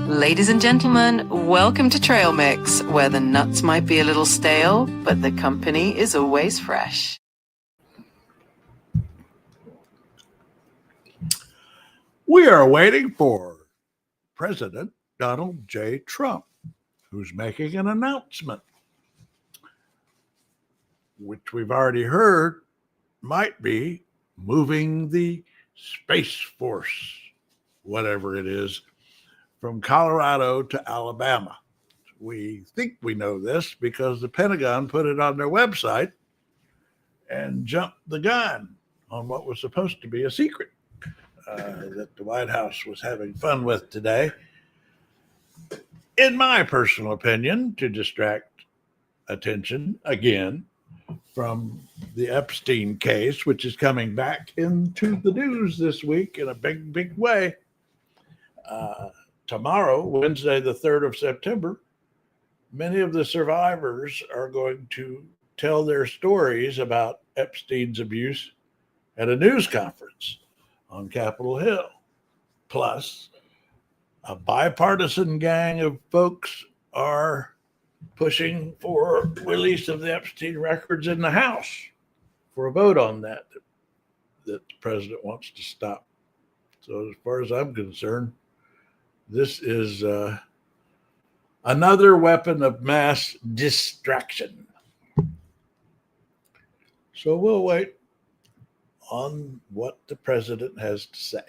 Ladies and gentlemen, welcome to Trail Mix, where the nuts might be a little stale, but the company is always fresh. We are waiting for President Donald J. Trump, who's making an announcement, which we've already heard might be moving the Space Force, whatever it is, from Colorado to Alabama. We think we know this because the Pentagon put it on their website and jumped the gun on what was supposed to be a secret that the White House was having fun with today. In my personal opinion, to distract attention again from the Epstein case, which is coming back into the news this week in a big, big way. Tomorrow, Wednesday, the 3rd of September, many of the survivors are going to tell their stories about Epstein's abuse at a news conference on Capitol Hill. Plus, a bipartisan gang of folks are pushing for release of the Epstein records in the House for a vote on that the president wants to stop. So as far as I'm concerned, this is another weapon of mass distraction. So we'll wait on what the president has to say.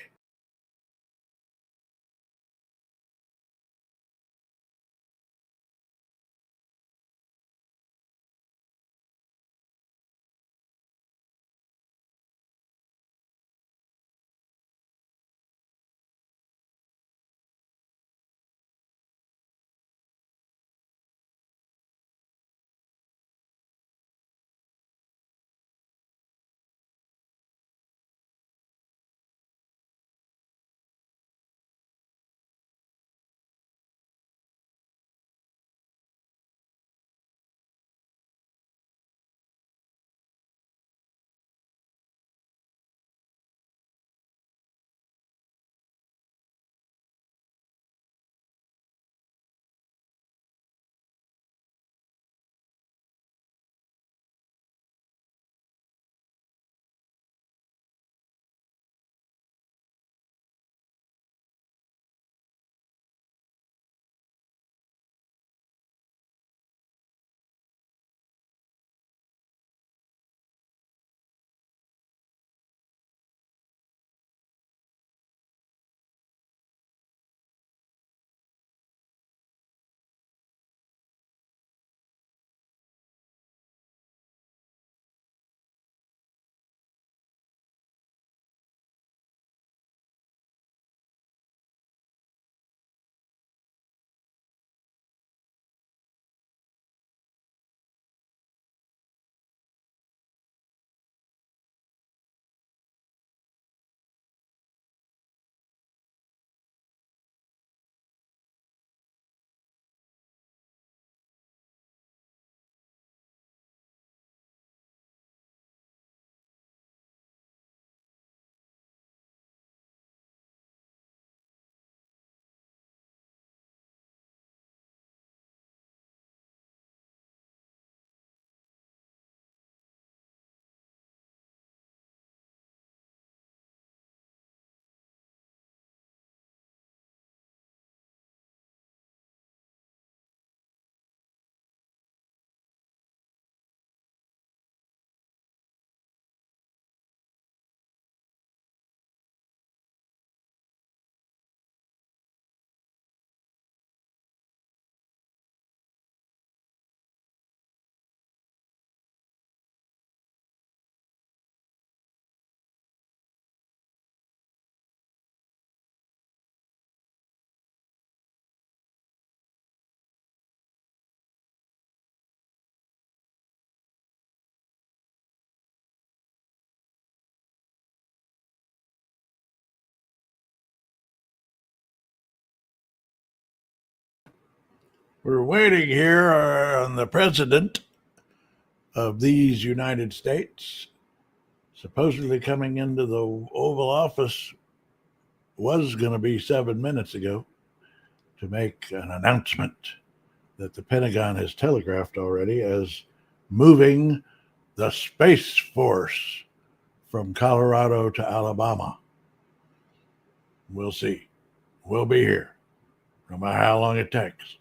We're waiting here on the president of these United States, supposedly coming into the Oval Office, was going to be 7 minutes ago, to make an announcement that the Pentagon has telegraphed already as moving the Space Force from Colorado to Alabama. We'll see. We'll be here, no matter how long it takes.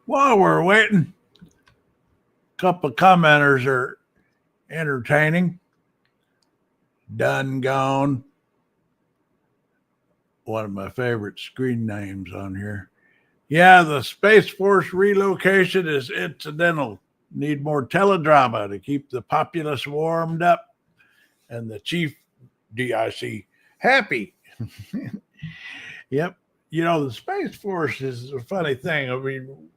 While we're waiting, a couple of commenters are entertaining. Done Gone, one of my favorite screen names on here. Yeah, the Space Force relocation is incidental. Need more teledrama to keep the populace warmed up and the chief DIC happy. Yep. You know, the Space Force is a funny thing. I mean,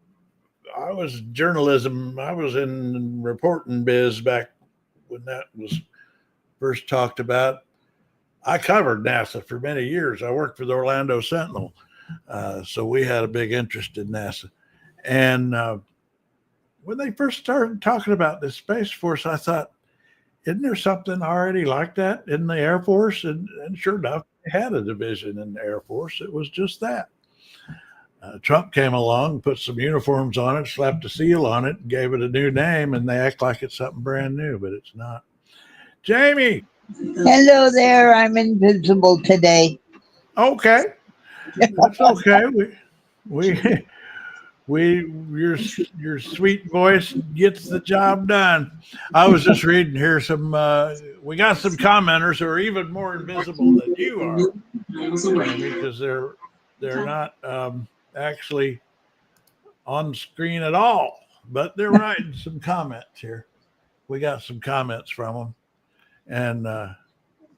I was journalism, I was in reporting biz back when that was first talked about. I covered NASA for many years. I worked for the Orlando Sentinel. So we had a big interest in NASA. And when they first started talking about the Space Force, I thought, isn't there something already like that in the Air Force? And sure enough, they had a division in the Air Force. It was just that. Trump came along, put some uniforms on it, slapped a seal on it, gave it a new name, and they act like it's something brand new, but it's not. Jamie. Hello there. I'm invisible today. Okay. That's okay. Your sweet voice gets the job done. I was just reading here some. We got some commenters who are even more invisible than you are, because they're not actually on screen at all, but they're writing some comments here. We got some comments from them, and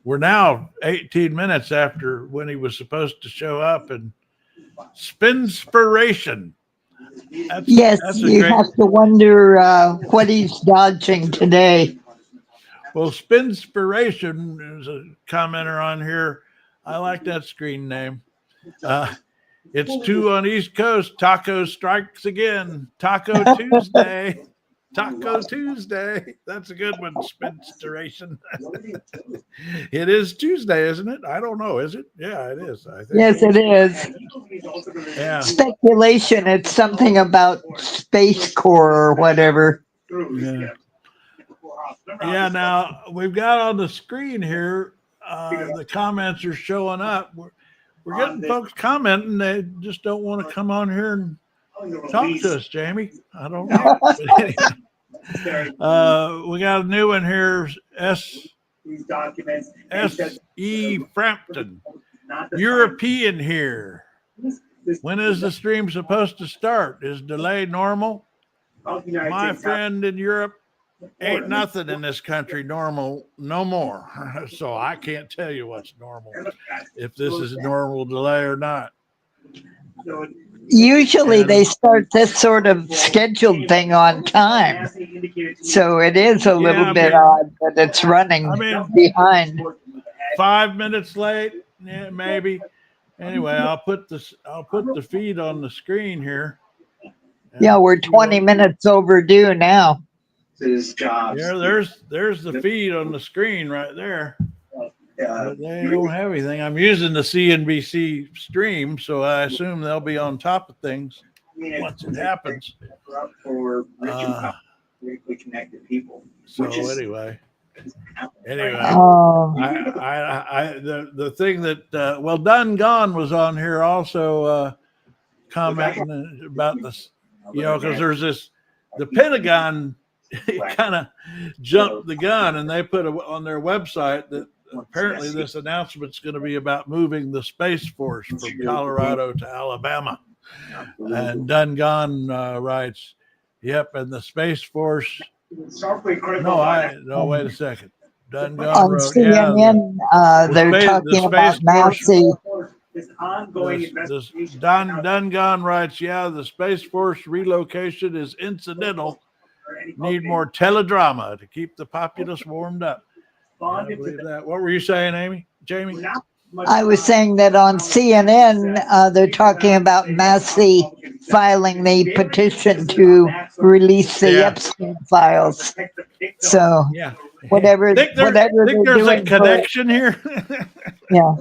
we're now 18 minutes after when he was supposed to show up, and Spinspiration. Yes, you have to wonder what he's dodging today. Well, Spinspiration is a commenter on here. I like that screen name. It's 2 on East Coast. Taco strikes again. Taco Tuesday. Taco Tuesday. That's a good one, Spinspiration. It is Tuesday, isn't it? I don't know. Is it? Yeah, it is. I think. Yes, it is. Yeah. Speculation. It's something about Space Corps or whatever. Yeah. Yeah. Now we've got on the screen here. The comments are showing up. We're getting folks commenting. They just don't want to come on here and talk to us, Jamie. I don't know. We got a new one here. S.E. Frampton. European here. When is the stream supposed to start? Is delay normal? My friend in Europe, ain't nothing in this country normal no more. So I can't tell you what's normal, if this is a normal delay or not. Usually they start this sort of scheduled thing on time. So it is a little bit odd that it's running behind. 5 minutes late, yeah, maybe. Anyway, I'll put the feed on the screen here. Yeah, we're 20 minutes overdue now. Yeah, there's the feed on the screen right there. But they don't have anything. I'm using the CNBC stream, so I assume they'll be on top of things once it happens. So anyway, the thing that Done Gone was on here also commenting about this, because there's this, the Pentagon kind of jumped the gun, and they put on their website that apparently this announcement's going to be about moving the Space Force from Colorado to Alabama. And Done Gone writes, "Yep, and the Space Force." No, wait a second. Done Gone on wrote, CNN, they're talking about Massey. Done Gone writes, "Yeah, the Space Force relocation is incidental. Need more teledrama to keep the populace warmed up." I believe that. What were you saying, Jamie? I was saying that on CNN, they're talking about Massey filing the petition to release the Epstein files. So whatever there's doing a connection here. Yeah,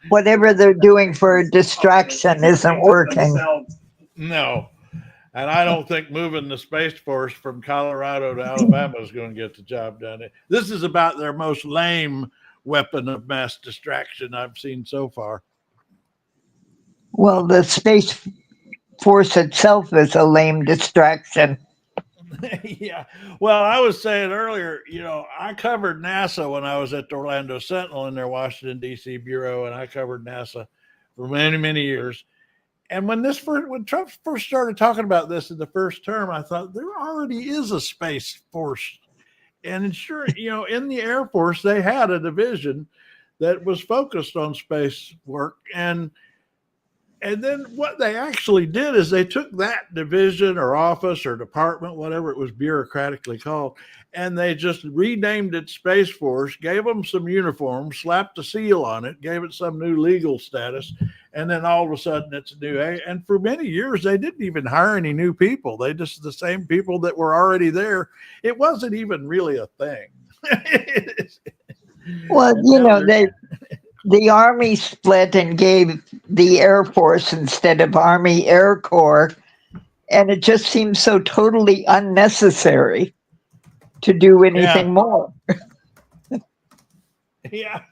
whatever they're doing for a distraction isn't working. No. And I don't think moving the Space Force from Colorado to Alabama is going to get the job done. This is about their most lame weapon of mass distraction I've seen so far. Well, the Space Force itself is a lame distraction. Yeah. Well, I was saying earlier, I covered NASA when I was at the Orlando Sentinel in their Washington, D.C. bureau, and I covered NASA for many, many years. And when Trump first started talking about this in the first term, I thought there already is a Space Force. And sure, in the Air Force, they had a division that was focused on space work. And then what they actually did is they took that division or office or department, whatever it was bureaucratically called, and they just renamed it Space Force, gave them some uniforms, slapped a seal on it, gave it some new legal status, and then all of a sudden it's new. And for many years, they didn't even hire any new people. They just the same people that were already there. It wasn't even really a thing. Well, the Army split and gave the Air Force instead of Army Air Corps, and it just seems so totally unnecessary to do anything more. Yeah.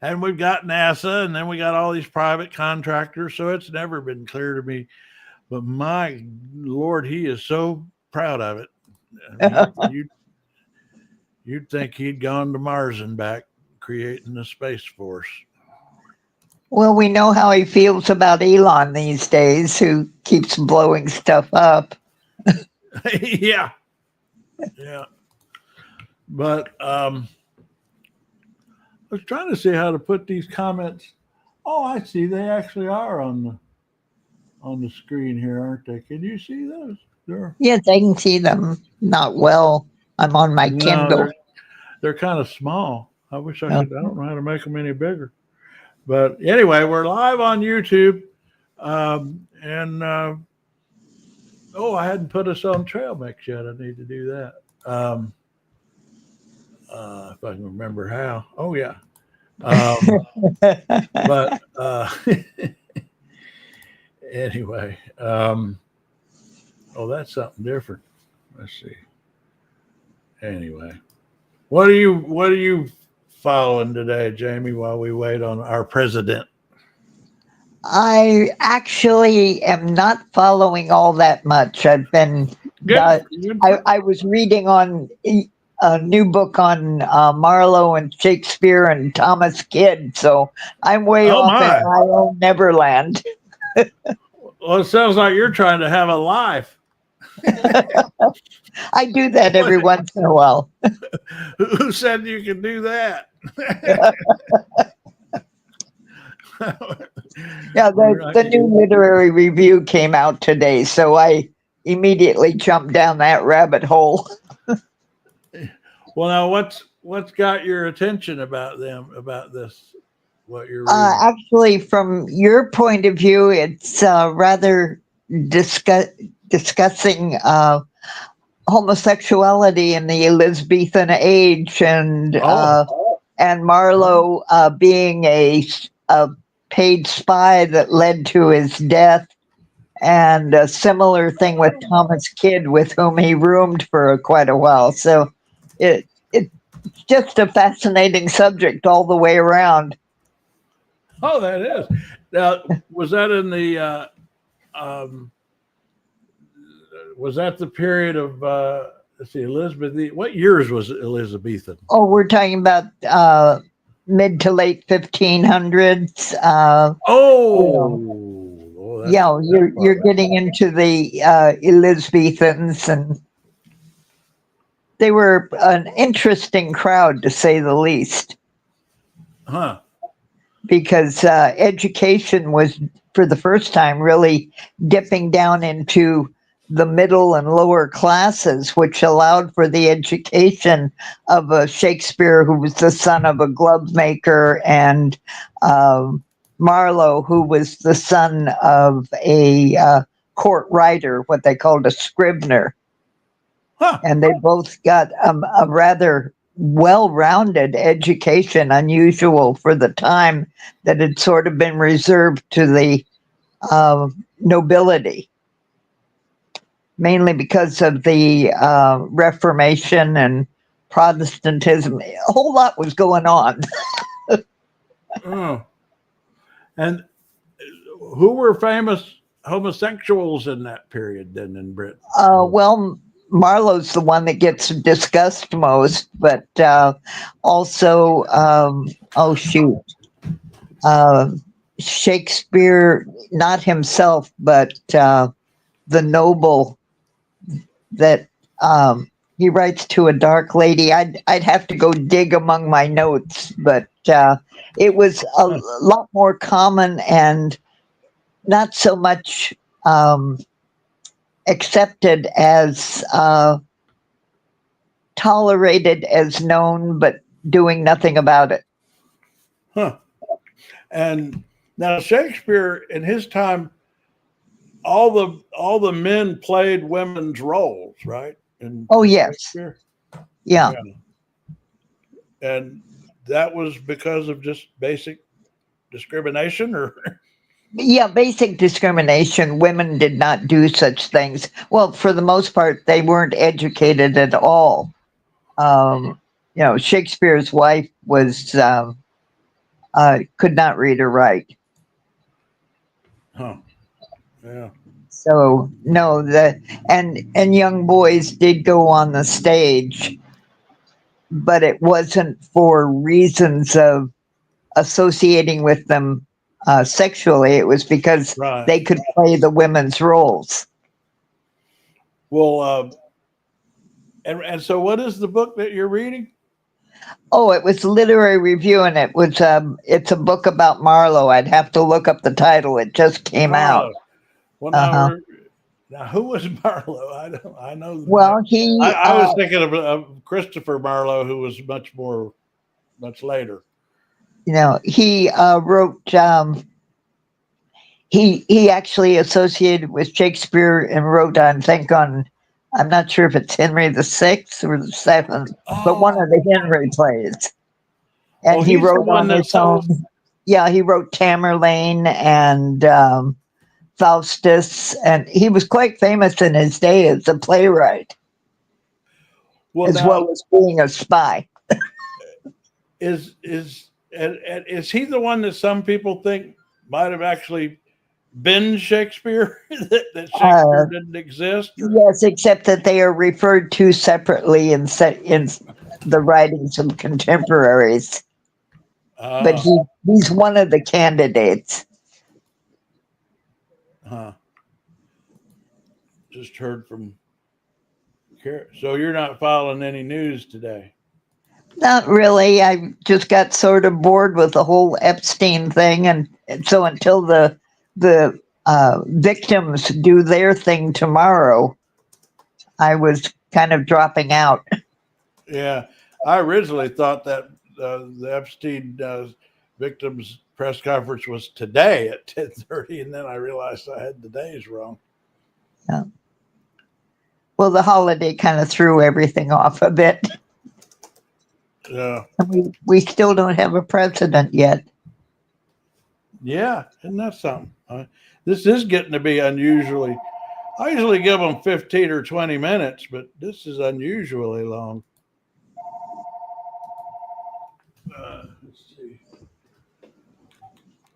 And we've got NASA, and then we got all these private contractors, so it's never been clear to me. But my Lord, he is so proud of it. You'd think he'd gone to Mars and back, creating a Space Force. Well, we know how he feels about Elon these days, who keeps blowing stuff up. Yeah. But I was trying to see how to put these comments. Oh, I see. They actually are on the screen here, aren't they? Can you see those? Yes, I can see them. Not well. I'm on my Kindle. They're kind of small. I wish I could. I don't know how to make them any bigger. But anyway, we're live on YouTube. I hadn't put us on Trail Mix yet. I need to do that. If I can remember how. Oh, yeah. But anyway. That's something different. Let's see. Anyway. What are you following today, Jamie, while we wait on our president? I actually am not following all that much. I've been I was reading on a new book on Marlowe and Shakespeare and Thomas Kidd, so I'm way off in my own Neverland. Well, it sounds like you're trying to have a life. I do that every once in a while. Who said you can do that? Yeah, the new literary review came out today, so I immediately jumped down that rabbit hole. Well, now what's got your attention about this? What you're reading? Actually, from your point of view, it's rather discussing homosexuality in the Elizabethan age, and Marlowe being a paid spy that led to his death, and a similar thing with Thomas Kidd, with whom he roomed for quite a while. So it's just a fascinating subject all the way around. Oh, that is. Now, was that in the was that the period of let's see, Elizabeth? What years was Elizabethan? Oh, we're talking about mid to late 1500s. You're getting into the Elizabethans, and they were an interesting crowd, to say the least. Huh. Because education was, for the first time, really dipping down into the middle and lower classes, which allowed for the education of a Shakespeare, who was the son of a glove maker, and Marlowe, who was the son of a court writer, what they called a scrivener. Huh. And they both got a rather well-rounded education, unusual for the time, that had sort of been reserved to the nobility, mainly because of the Reformation and Protestantism. A whole lot was going on. Oh. And who were famous homosexuals in that period then in Britain? Well, Marlowe's the one that gets discussed most, but also, oh shoot, uh, Shakespeare, not himself, but the noble that he writes to a dark lady. I'd have to go dig among my notes, but it was a lot more common and not so much accepted as tolerated as known, but doing nothing about it. Huh. And now Shakespeare in his time, all the men played women's roles, right? Oh yes, Shakespeare? yeah. And that was because of just basic discrimination, or Yeah, basic discrimination. Women did not do such things. Well, for the most part, they weren't educated at all. Shakespeare's wife was could not read or write. huh? Yeah. So no, and young boys did go on the stage, but it wasn't for reasons of associating with them sexually. It was because Right. they could play the women's roles. Well, and so what is the book that you're reading? Oh, it was literary review, and it's a book about Marlowe. I'd have to look up the title. It just came out. Well, now who was Marlowe? I know. Well, he. I was thinking of Christopher Marlowe, who was much later. He wrote. He actually associated with Shakespeare and wrote on. I'm not sure if it's Henry VI or the Seventh, but one of the Henry plays. And he wrote on his own. Yeah, he wrote Tamerlane and Faustus, and he was quite famous in his day as a playwright, as well as being a spy. Is he the one that some people think might have actually been Shakespeare? that Shakespeare didn't exist? Or? Yes, except that they are referred to separately in the writings of contemporaries. But he's one of the candidates. Just heard from Kara. So you're not following any news today? Not really. I just got sort of bored with the whole Epstein thing, and so until the victims do their thing tomorrow, I was kind of dropping out. Yeah, I originally thought that the Epstein victims press conference was today at 10:30, and then I realized I had the days wrong. Yeah. Well, the holiday kind of threw everything off a bit. Yeah. We still don't have a president yet. Yeah, isn't that something? This is getting to be unusually. I usually give them 15 or 20 minutes, but this is unusually long. Let's see.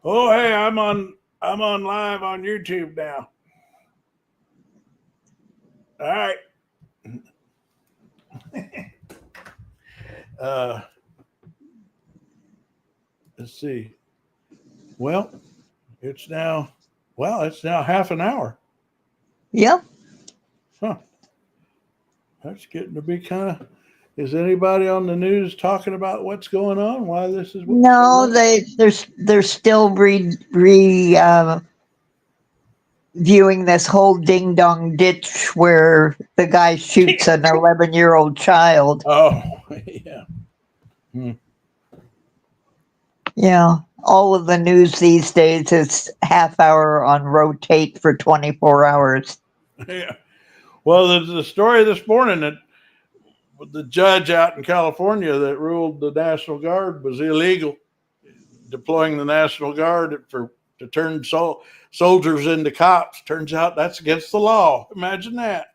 Oh, hey, I'm on live on YouTube now. All right. Let's see. Well, it's now half an hour. Yeah. Huh. That's getting to be kind of. Is anybody on the news talking about what's going on? Why this is? No, they're still viewing this whole ding dong ditch where the guy shoots an 11-year-old child. Oh, yeah. Yeah, all of the news these days is half hour on rotate for 24 hours. Yeah. Well, there's a story this morning that the judge out in California that ruled the National Guard was illegal, deploying the National Guard to turn soldiers into cops. Turns out that's against the law. Imagine that.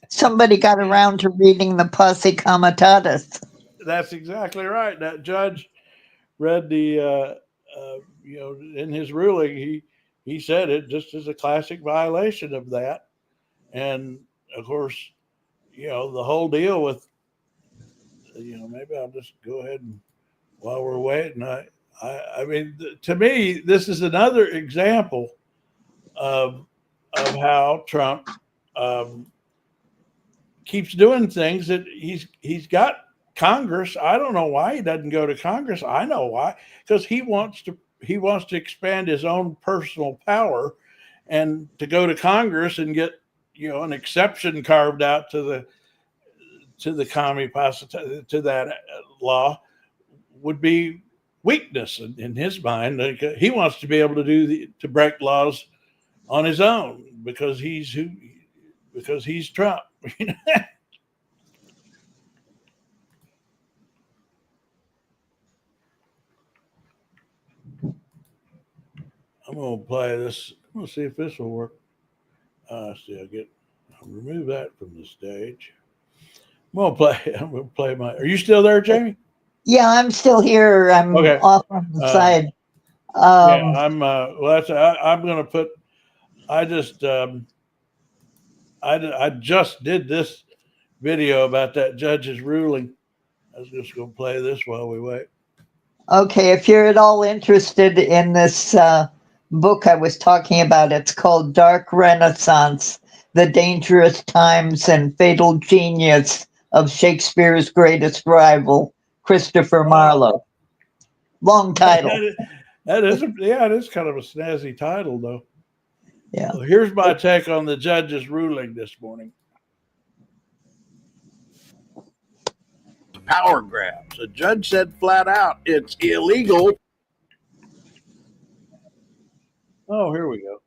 Somebody got around to reading the Posse Comitatus. That's exactly right. That judge read the, in his ruling, he he said it just as a classic violation of that. And of course, the whole deal with, maybe I'll just go ahead and while we're waiting, I mean, to me, this is another example of how Trump keeps doing things that he's got Congress. I don't know why he doesn't go to Congress. I know why, because he wants to expand his own personal power, and to go to Congress and get an exception carved out to the to that law would be weakness in his mind. Like, he wants to be able to to break laws on his own because he's Trump. I'm gonna play this. I'm gonna see if this will work. I'll remove that from the stage. I'm gonna play my. Are you still there, Jamie? Yeah, I'm still here. I'm Okay. off on the side. Yeah, I'm. I'm gonna put. I just did this video about that judge's ruling. I was just gonna play this while we wait. Okay, if you're at all interested in this book I was talking about, it's called Dark Renaissance: The Dangerous Times and Fatal Genius of Shakespeare's Greatest Rival, Christopher Marlowe. Long title. It is kind of a snazzy title, though. Yeah. Well, here's my take on the judge's ruling this morning. Power grabs. A judge said flat out it's illegal. Oh, here we go.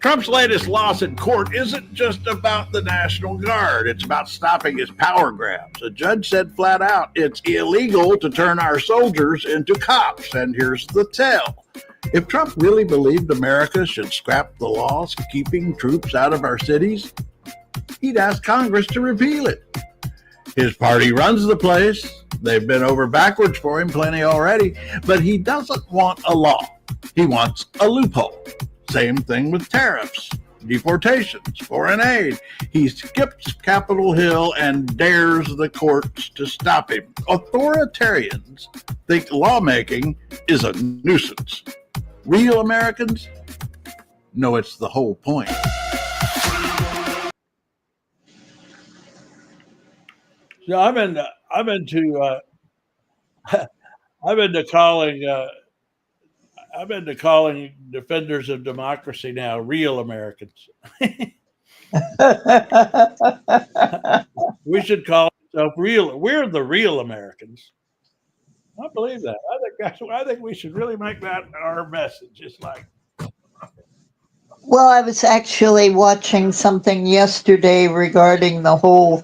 Trump's latest loss in court isn't just about the National Guard. It's about stopping his power grabs. A judge said flat out it's illegal to turn our soldiers into cops. And here's the tell. If Trump really believed America should scrap the laws keeping troops out of our cities, he'd ask Congress to repeal it. His party runs the place. They've been over backwards for him plenty already, but he doesn't want a law. He wants a loophole. Same thing with tariffs, deportations, foreign aid. He skips Capitol Hill and dares the courts to stop him. Authoritarians think lawmaking is a nuisance. Real Americans know it's the whole point. So I've been calling defenders of democracy now real Americans. We should call ourselves real. We're the real Americans. I believe that. I think we should really make that our message. It's like. Well, I was actually watching something yesterday regarding the whole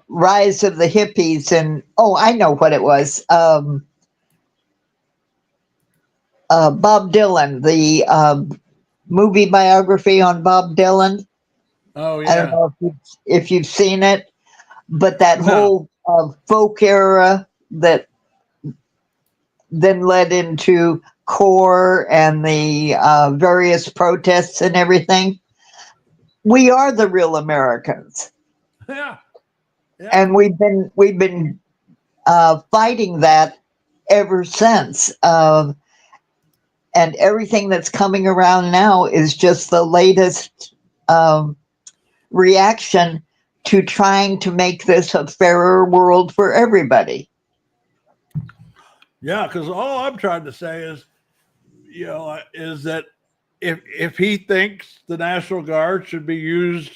rise of the hippies, and I know what it was. Bob Dylan, the movie biography on Bob Dylan. Oh yeah. I don't know if you've seen it, but that whole folk era that then led into CORE and the various protests and everything. We are the real Americans. Yeah. And we've been fighting that ever since. And everything that's coming around now is just the latest reaction to trying to make this a fairer world for everybody. Yeah, because all I'm trying to say is, is that if he thinks the National Guard should be used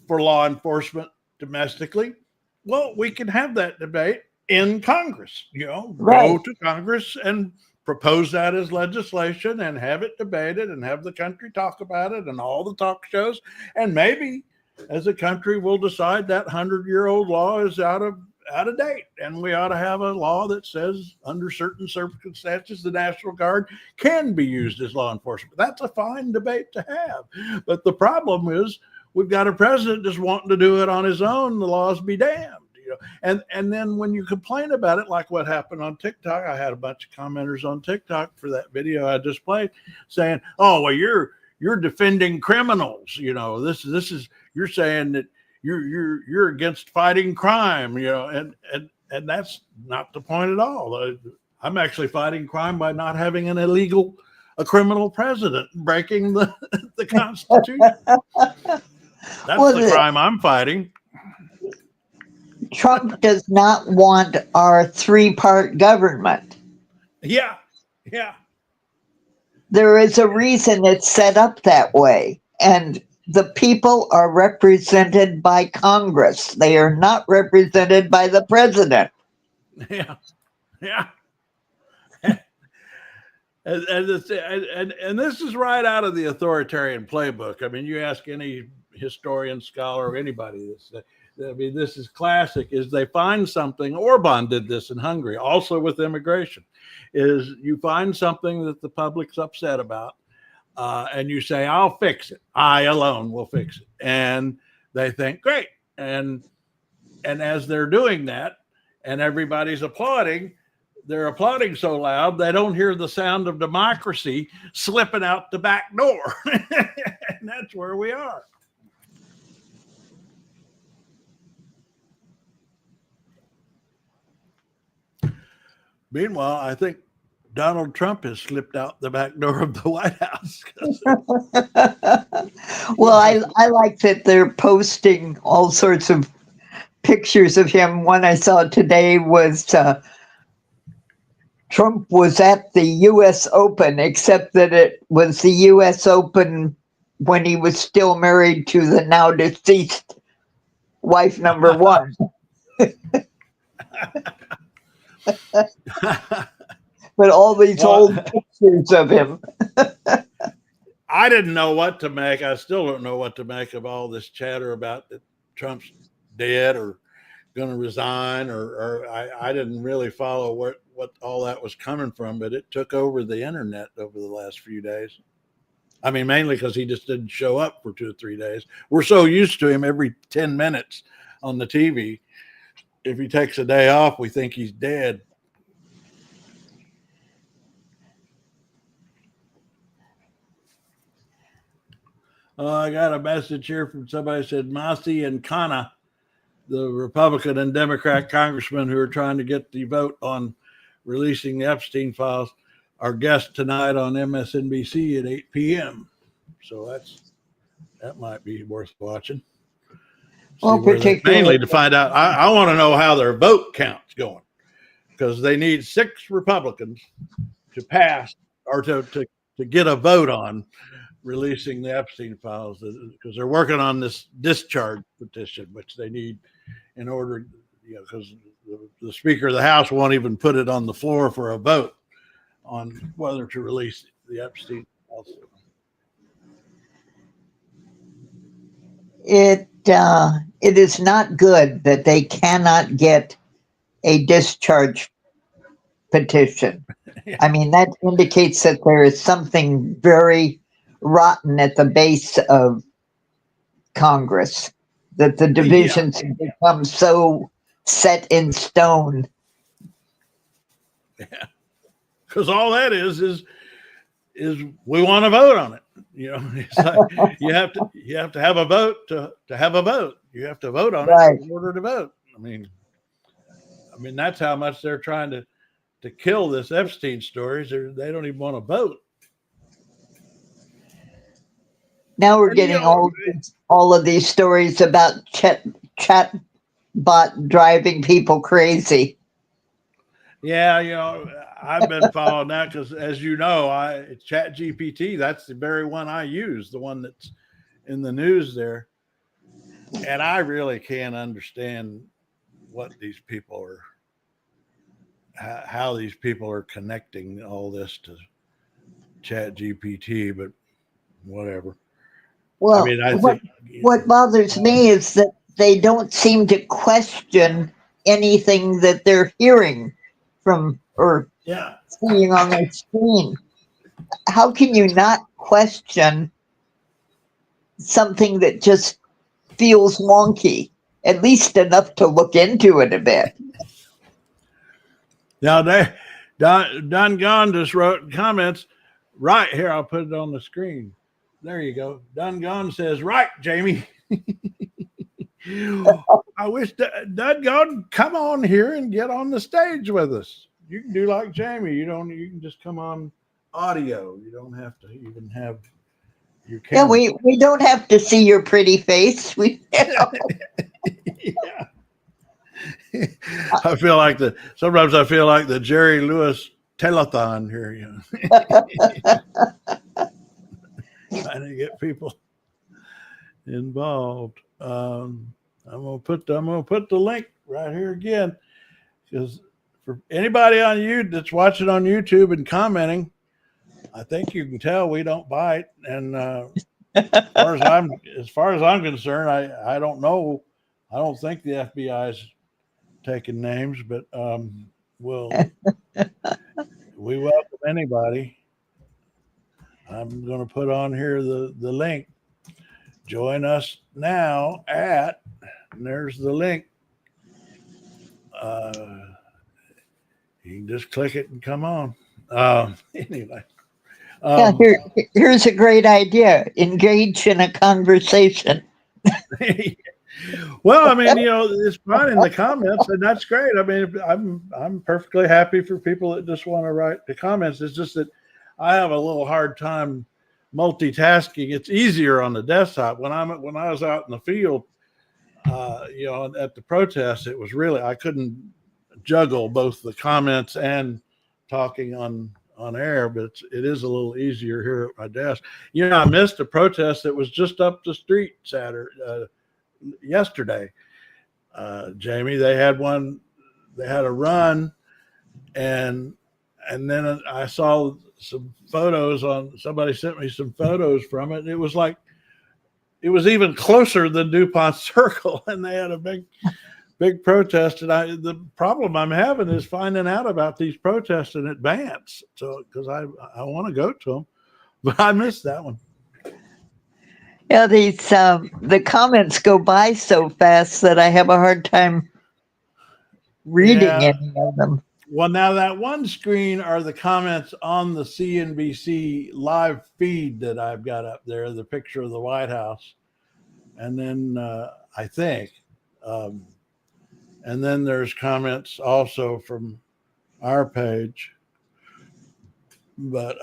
for law enforcement domestically, well, we can have that debate in Congress. Right. Go to Congress and propose that as legislation and have it debated and have the country talk about it and all the talk shows. And maybe as a country, we'll decide that 100-year-old law is out of date, and we ought to have a law that says under certain circumstances the National Guard can be used as law enforcement. That's a fine debate to have. But the problem is we've got a president just wanting to do it on his own. The laws be damned. And then when you complain about it, like what happened on TikTok, I had a bunch of commenters on TikTok for that video I just played saying, "Oh, well, you're defending criminals. This is you're saying that you're against fighting crime. And that's not the point at all. I'm actually fighting crime by not having a criminal president breaking the Constitution. That's the crime I'm fighting." Trump does not want our three-part government. Yeah. There is a reason it's set up that way. And the people are represented by Congress. They are not represented by the president. Yeah. And this is right out of the authoritarian playbook. I mean, you ask any historian, scholar, or anybody, this is classic. Is they find something. Orban did this in Hungary, also with immigration. Is you find something that the public's upset about, and you say, "I'll fix it. I alone will fix it," and they think, "Great." And as they're doing that, and everybody's applauding, they're applauding so loud they don't hear the sound of democracy slipping out the back door. And that's where we are. Meanwhile, I think Donald Trump has slipped out the back door of the White House. Well, I like that they're posting all sorts of pictures of him. One I saw today was Trump was at the U.S. Open, except that it was the U.S. Open when he was still married to the now deceased wife number one. But all these old pictures of him. I didn't know what to make. I still don't know what to make of all this chatter about that Trump's dead or going to resign, or I didn't really follow what all that was coming from, but it took over the internet over the last few days. I mean, mainly because he just didn't show up for 2 or 3 days. We're so used to him every 10 minutes on the TV. If he takes a day off, we think he's dead. I got a message here from somebody who said Massi and Khanna, the Republican and Democrat congressmen who are trying to get the vote on releasing the Epstein files, are guests tonight on MSNBC at 8 p.m. So that might be worth watching. Well, particularly mainly to find out. I want to know how their vote count's going, because they need 6 Republicans to pass or to get a vote on releasing the Epstein files, because they're working on this discharge petition, which they need in order, because the Speaker of the House won't even put it on the floor for a vote on whether to release the Epstein files. It is not good that they cannot get a discharge petition. Yeah. I mean, that indicates that there is something very rotten at the base of Congress, that the divisions have become so set in stone. Yeah, because all that is we want to vote on it. It's like you have to have a vote to have a vote. You have to vote on it in order to vote. I mean that's how much they're trying to kill this Epstein stories. They don't even want to vote. Now we're getting all of these stories about chatbot driving people crazy. Yeah, I've been following that because, as you know, ChatGPT, that's the very one I use, the one that's in the news there. And I really can't understand what these people are, how these people are connecting all this to ChatGPT, but whatever. Well, I mean, what bothers me is that they don't seem to question anything that they're hearing from or seeing on their screen. How can you not question something that just feels wonky? at least enough to look into it a bit. Now, Don Gone just wrote comments. Right here, I'll put it on the screen. There you go. Don Gone says, right, Jamie. I wish Don Gone come on here and get on the stage with us. You can do like Jamie. You can just come on audio. You don't have to even have your camera. Yeah, we don't have to see your pretty face. Yeah. Sometimes I feel like the Jerry Lewis telethon here, you know. Trying to get people involved. I'm gonna put the link right here again, because for anybody on you that's watching on YouTube and commenting, I think you can tell we don't bite. And as far as I'm concerned, I don't know. I don't think the FBI's taking names, but we welcome anybody. I'm going to put on here the link. Join us now and there's the link. You can just click it and come on. Anyway. Here's a great idea. Engage in a conversation. Well, I mean, it's fun in the comments, and that's great. I mean, I'm perfectly happy for people that just want to write the comments. It's just that I have a little hard time multitasking. It's easier on the desktop. When I was out in the field, at the protest, it was really, I couldn't juggle both the comments and talking on air, but it is a little easier here at my desk. I missed a protest that was just up the street yesterday. Jamie, they had a run, and then I saw some photos somebody sent me some photos from it. And it was like, it was even closer than DuPont Circle, and they had a big protest. And the problem I'm having is finding out about these protests in advance. So, because I want to go to them, but I missed that one. Yeah, the comments go by so fast that I have a hard time reading any of them. Well, now that one screen are the comments on the CNBC live feed that I've got up there, the picture of the White House. And then I think, and then there's comments also from our page. But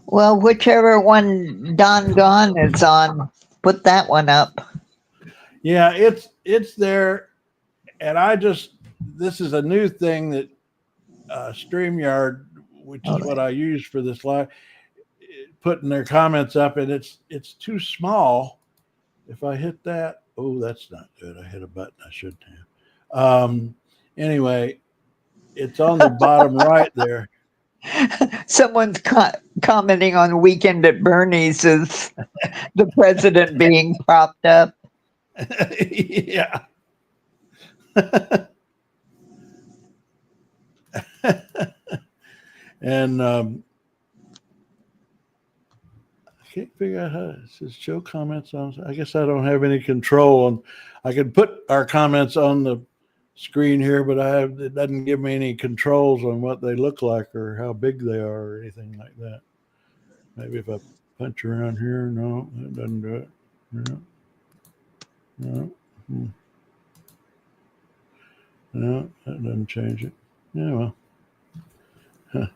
well, whichever one Don Gone is on, put that one up. Yeah, it's there. And this is a new thing that StreamYard, which is what I use for this live, putting their comments up, and it's too small. If I hit that, that's not good. I hit a button I shouldn't have. Anyway, it's on the bottom right there. Someone's commenting on Weekend at Bernie's is the president being propped up. Yeah. And I can't figure out how it says show comments on. I guess I don't have any control on. I can put our comments on the screen here, but it doesn't give me any controls on what they look like or how big they are or anything like that. Maybe if I punch around here, no, that doesn't do it. No. No, that doesn't change it. Yeah, well. Huh.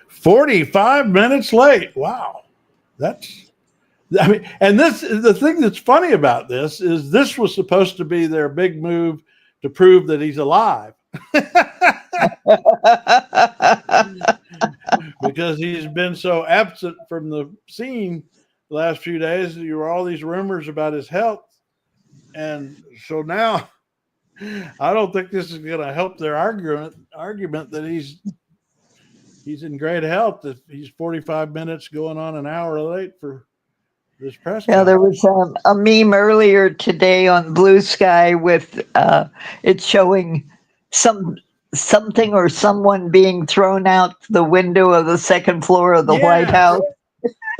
45 minutes late. Wow. And the thing that's funny about this is this was supposed to be their big move to prove that he's alive. Because he's been so absent from the scene the last few days. There were all these rumors about his health. And so now I don't think this is going to help their argument that he's in great health if he's 45 minutes going on an hour late for this press conference. Yeah, there was a meme earlier today on Blue Sky with it showing something or someone being thrown out the window of the second floor of the White House.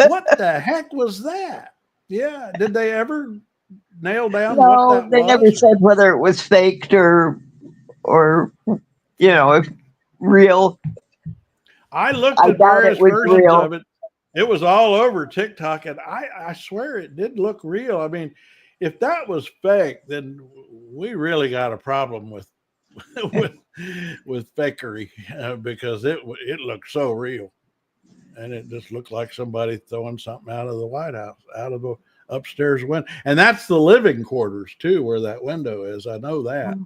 What the heck was that? Yeah. Did they ever nail down what No, that they was? never said whether it was faked or if real. I looked I at doubt it various was versions real. of it. It was all over TikTok, and I swear it did look real. I mean, if that was fake, then we really got a problem with with fakery because it looked so real, and it just looked like somebody throwing something out of the White House, out of the upstairs window, and that's the living quarters too, where that window is. I know that.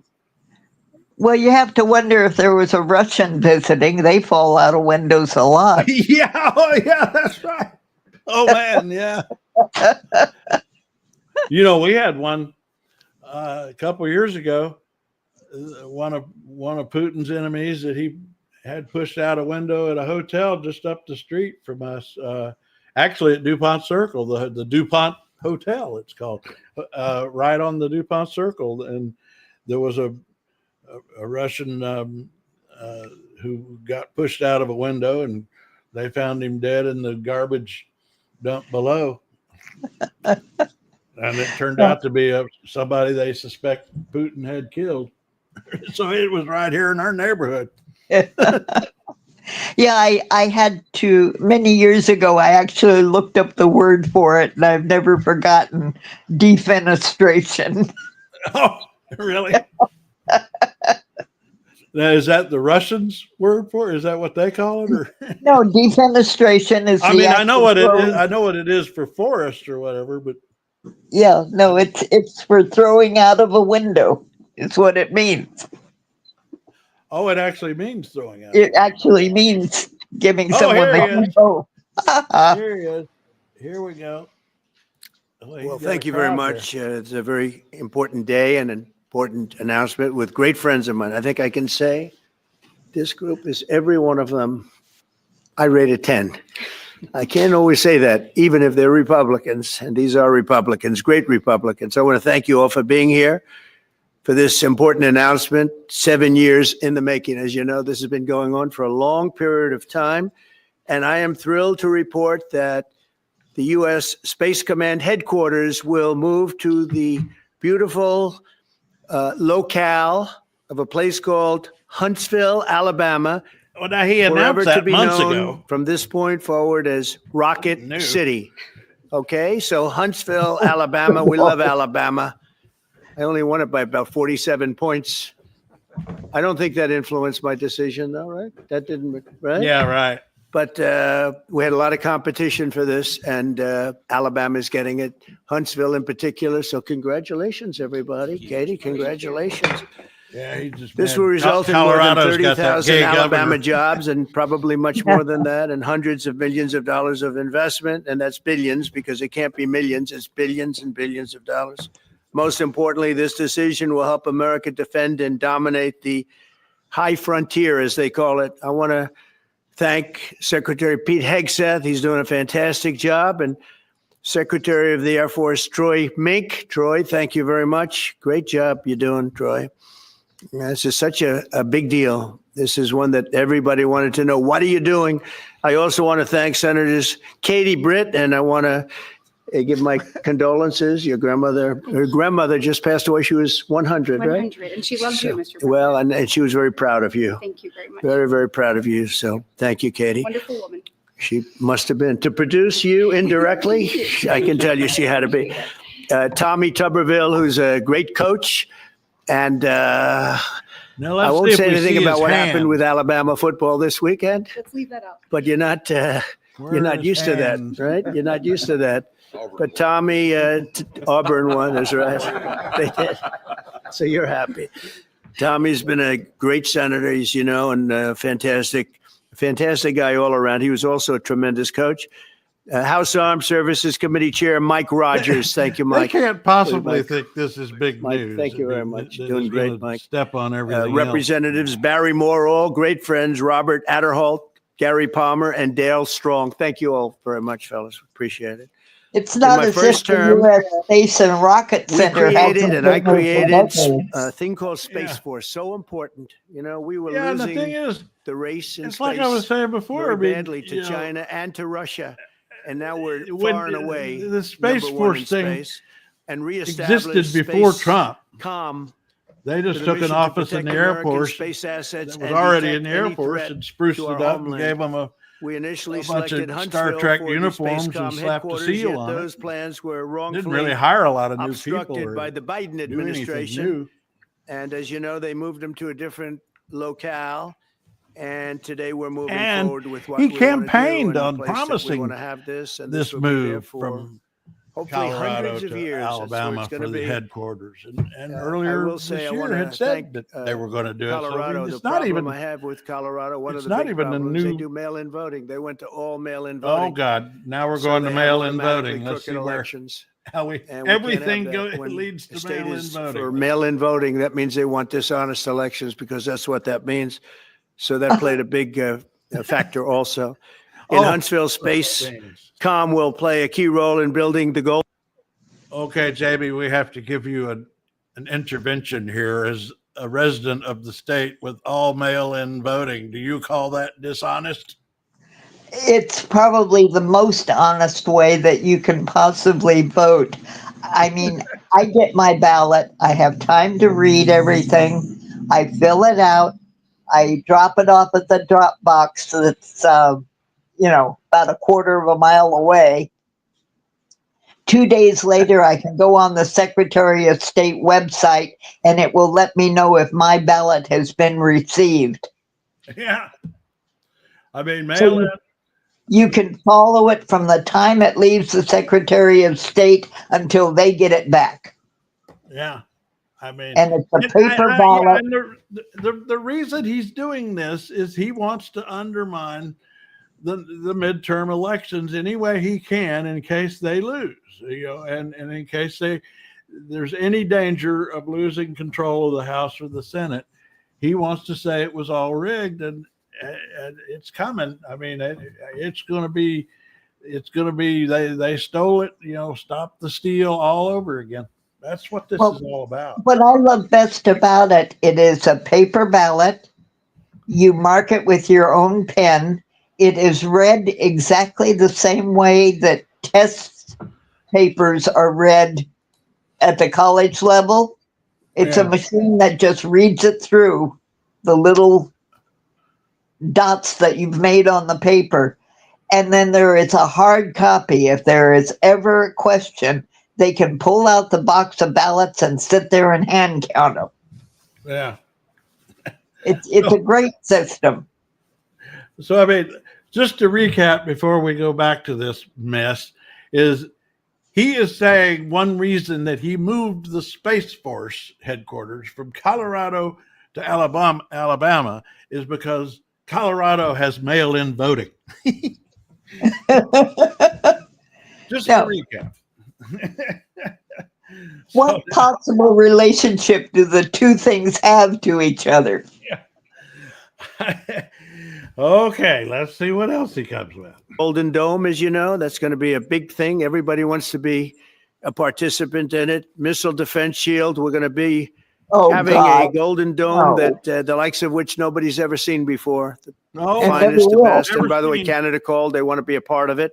Well, you have to wonder if there was a Russian visiting. They fall out of windows a lot. Yeah, oh yeah, that's right. Oh man, yeah. We had one a couple years ago. One of Putin's enemies that he had pushed out a window at a hotel just up the street from us. Actually, at DuPont Circle, the DuPont Hotel, it's called, right on the DuPont Circle, and there was a Russian who got pushed out of a window, and they found him dead in the garbage dump below. And it turned out to be somebody they suspect Putin had killed. So it was right here in our neighborhood. Yeah, I had to, many years ago, I actually looked up the word for it, and I've never forgotten defenestration. Oh, really? Now, is that the Russians' word for it? Is that what they call it? Or No, defenestration is. I mean, I know what it is. I know what it is for forest or whatever, but yeah, no, it's for throwing out of a window. Is what it means. oh, it actually means throwing out. It actually means giving someone here he the is. oh. Here he is. Here we go. Well, thank you very much. It's a very important day and an important announcement with great friends of mine. I think I can say this group is every one of them. I rate a 10. I can't always say that, even if they're Republicans, and these are Republicans, great Republicans. I want to thank you all for being here for this important announcement, 7 years in the making. As you know, this has been going on for a long period of time, and I am thrilled to report that the U.S. Space Command headquarters will move to the beautiful locale of a place called Huntsville, Alabama, Well, now he forever announced to that be months known ago. from this point forward as Rocket New. City. Okay, so Huntsville, Alabama. We love Alabama. I only won it by about 47 points. I don't think that influenced my decision, though, right? That didn't, right? Yeah, right. But we had a lot of competition for this, and Alabama's getting it, Huntsville in particular. So congratulations, everybody. Katie, congratulations. Yeah, he just This will result in more than 30,000 Alabama jobs and probably much more than that, and hundreds of millions of dollars of investment. And that's billions, because it can't be millions. It's billions and billions of dollars. Most importantly, this decision will help America defend and dominate the high frontier, as they call it. I want to thank Secretary Pete Hegseth. He's doing a fantastic job. And Secretary of the Air Force, Troy Mink. Troy, thank you very much. Great job you're doing, Troy. This is such a big deal. This is one that everybody wanted to know. What are you doing? I also want to thank Senators Katie Britt, and I want to give my condolences. Her grandmother just passed away. She was 100, right? 100, and she loves you, Mr. President. Well, and she was very proud of you. Thank you very much. Very, very proud of you. So thank you, Katie. Wonderful woman. She must have been. To produce you indirectly, I can tell you she had to be. Tommy Tuberville, who's a great coach. And I won't say anything about what happened with Alabama football this weekend, Let's leave that out. but you're not used to that, right? You're not used to that. But Tommy, Auburn won, that's right. They did. So you're happy. Tommy's been a great senator, as you know, and a fantastic guy all around. He was also a tremendous coach. House Armed Services Committee Chair Mike Rogers. Thank you, Mike. They can't possibly Mike. think this is big Mike, news. thank you very much. They're Doing just great, gonna Mike. Step on everything. Representatives Barry Moore, all great friends, Robert Adderholt, Gary Palmer, and Dale Strong. Thank you all very much, fellas. Appreciate it. It's not my as first if the term, U.S. Space and Rocket We Center created, and I created hasn't a thing called Space Yeah. Force. So important. You know, we were Yeah, and the losing thing is, the race in it's space like I was saying before. very I mean, badly to you know, China and to Russia. and now we're when far and away the Space number one in Force thing space, and reestablished existed before Space Trump. Com. They with just a took an mission to office in protect the Air American Force space assets that was and already in detect the Air any Force threat and spruced to it our up and homeland. gave them a We initially bunch selected of Star Huntsville Trek for the uniforms and Spacecom slapped a headquarters, seal yet on it. those plans were Didn't wrongfully really hire a lot of new people obstructed or by the Biden do anything administration. new. And as you know, they moved them to a different locale. And today we're moving And forward with what he we wanna do campaigned and the on place that we promising want to have this, and this will be there move for from hopefully Colorado hundreds of to years. That's where Alabama it's for gonna the be. headquarters. And I earlier will say this I year wanna had said thank, that they were going to do Colorado. it. So The it's not problem even. I have with Colorado, one of It's the not big even a problems, they new. do mail-in voting. They went to all mail-in Oh voting. God! Now we're So going they to have mail-in automatically voting. Let's see crooked where elections. how we And we can't have everything that. When leads the to state mail-in is voting. for mail-in voting, that means they want dishonest elections because that's what that means. So that played a big factor also. In Oh, Huntsville, Spacecom will play a key role in building the goal. Okay, JB, we have to give you an intervention here as a resident of the state with all mail-in voting. Do you call that dishonest? It's probably the most honest way that you can possibly vote. I mean, I get my ballot, I have time to read everything, I fill it out, I drop it off at the drop box that's, about a quarter of a mile away. 2 days later, I can go on the Secretary of State website and it will let me know if my ballot has been received. Yeah. I mean, So mail-in. you can follow it from the time it leaves the Secretary of State until they get it back. Yeah. I mean, And it's a paper ballot. and the reason he's doing this is he wants to undermine the midterm elections any way he can in case they lose, and in case there's any danger of losing control of the House or the Senate. He wants to say it was all rigged, and it's coming. I mean, it's going to be they stole it, stop the steal all over again. That's what this is all about. What I love best about it, it is a paper ballot. You mark it with your own pen. It is read exactly the same way that test papers are read at the college level. It's a machine that just reads it through the little dots that you've made on the paper. And then there is a hard copy. If there is ever a question, they can pull out the box of ballots and sit there and hand count them. Yeah. It's a great system. So, I mean, just to recap before we go back to this mess, he is saying one reason that he moved the Space Force headquarters from Colorado to Alabama is because Colorado has mail-in voting. Just to recap. What possible relationship do the two things have to each other? Okay, let's see what else he comes with. Golden Dome, as you know, that's going to be a big thing. Everybody wants to be a participant in it. Missile Defense Shield, we're going to be having a Golden Dome that the likes of which nobody's ever seen before. The finest, the best. And by the way, Canada called. They want to be a part of it,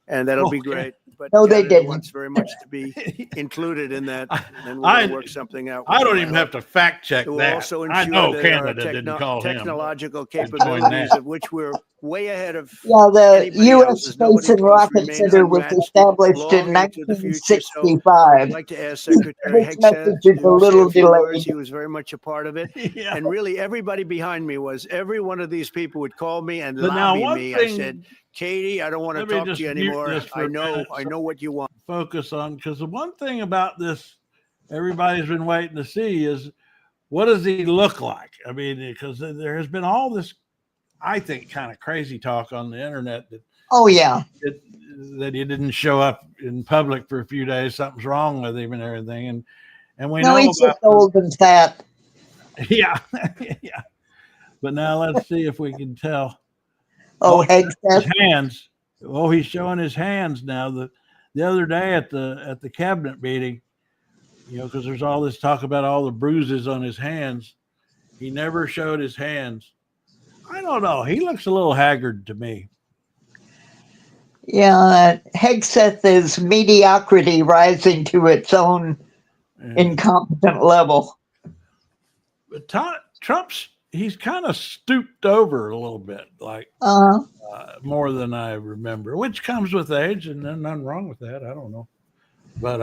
and that'll be great. But no, Canada they didn't. wants very much to be included in that, and we're going to work something out. I don't even have to fact check It will that. also I ensure know that Canada our didn't call him. technological capabilities of which we're way ahead of. Yeah, the anybody U.S. else. There's nobody Space and close, Rocket remains Center was unmatched established in long into the future. So 1965. I'd like to ask Secretary This Hegseth message is a to little say a few words. delayed. He was very much a part of it. Yeah. And really, everybody behind me was. Every one of these people would call me and But now, lobby one me. thing- I said, Katie, I don't want to Let me talk to just you mute anymore. this for I a know minute. what you want. Focus on, because the one thing about this everybody's been waiting to see is what does he look like? I mean, because there has been all this, I think, kind of crazy talk on the internet that Oh, yeah. that he didn't show up in public for a few days. Something's wrong with him and everything. And we No, know he's about just old and fat. yeah, yeah. But now let's see if we can tell. Oh, his Hegseth. hands. Oh, he's showing his hands now. The other day at the cabinet meeting, because there's all this talk about all the bruises on his hands. He never showed his hands. I don't know. He looks a little haggard to me. Yeah, Hegseth is mediocrity rising to its own incompetent level. But Trump's he's kind of stooped over a little bit, like Uh, more than I remember, which comes with age, and there's nothing wrong with that. I don't know, but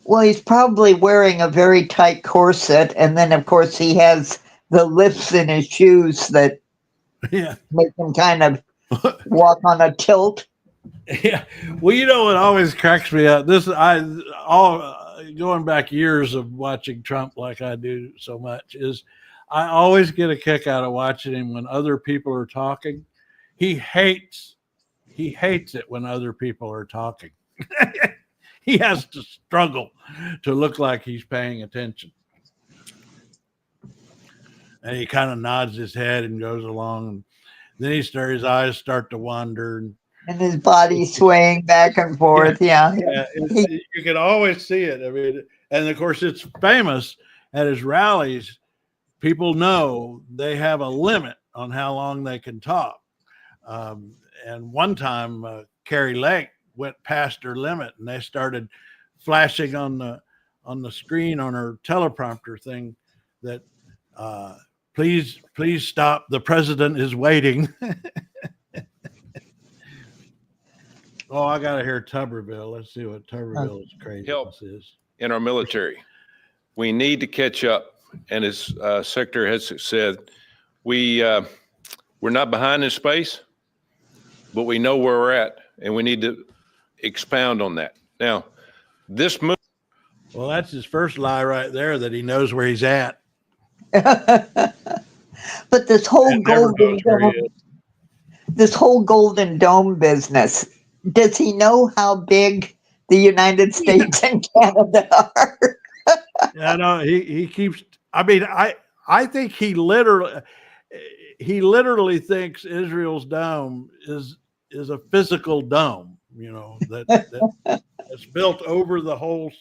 well, he's probably wearing a very tight corset, and then of course he has the lifts in his shoes that yeah, make him kind of walk on a tilt. yeah. Well, you know what always cracks me up? Going back years of watching Trump like I do so much is I always get a kick out of watching him when other people are talking. He hates it when other people are talking. He has to struggle to look like he's paying attention. And he kind of nods his head and goes along. And then his eyes start to wander. And his body swaying back and forth. Yeah. You can always see it. I mean, and of course, it's famous at his rallies. People know they have a limit on how long they can talk. And one time, Carrie Lake went past her limit, and they started flashing on the screen on her teleprompter thing that please stop. The president is waiting. Oh, I got to hear Tuberville. Let's see what Tuberville's craziness is. In our military, we need to catch up. And as Secretary has said, we're not behind in space, but we know where we're at, and we need to expound on that. Now, this move. Well, that's his first lie right there, that he knows where he's at. But this whole Golden Dome business, does he know how big the United States and Canada are? Yeah, no, he keeps. I mean, I think he literally thinks Israel's dome is a physical dome. You know that's built over the whole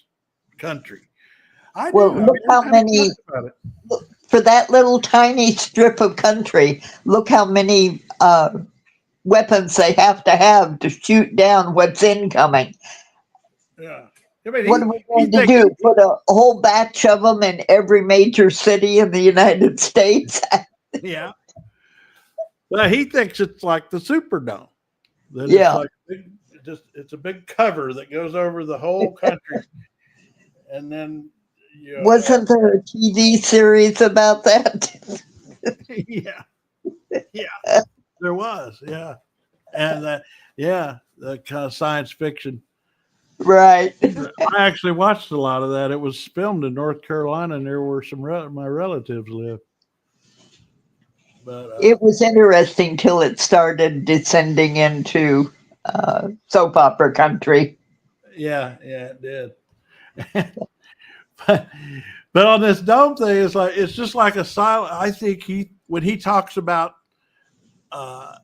country. Look how many for that little tiny strip of country. Look how many weapons they have to shoot down what's incoming. Yeah. I mean, what are we going to do? Put a whole batch of them in every major city in the United States? Yeah. Well, he thinks it's like the Superdome. Yeah. It's a big cover that goes over the whole country. And then wasn't there a TV series about that? Yeah. There was, yeah. And the kind of science fiction. Right. I actually watched a lot of that. It was filmed in North Carolina, and there were my relatives live. But it was interesting till it started descending into soap opera country. Yeah, it did. but on this dome thing, it's just like a silent. I think when he talks about, I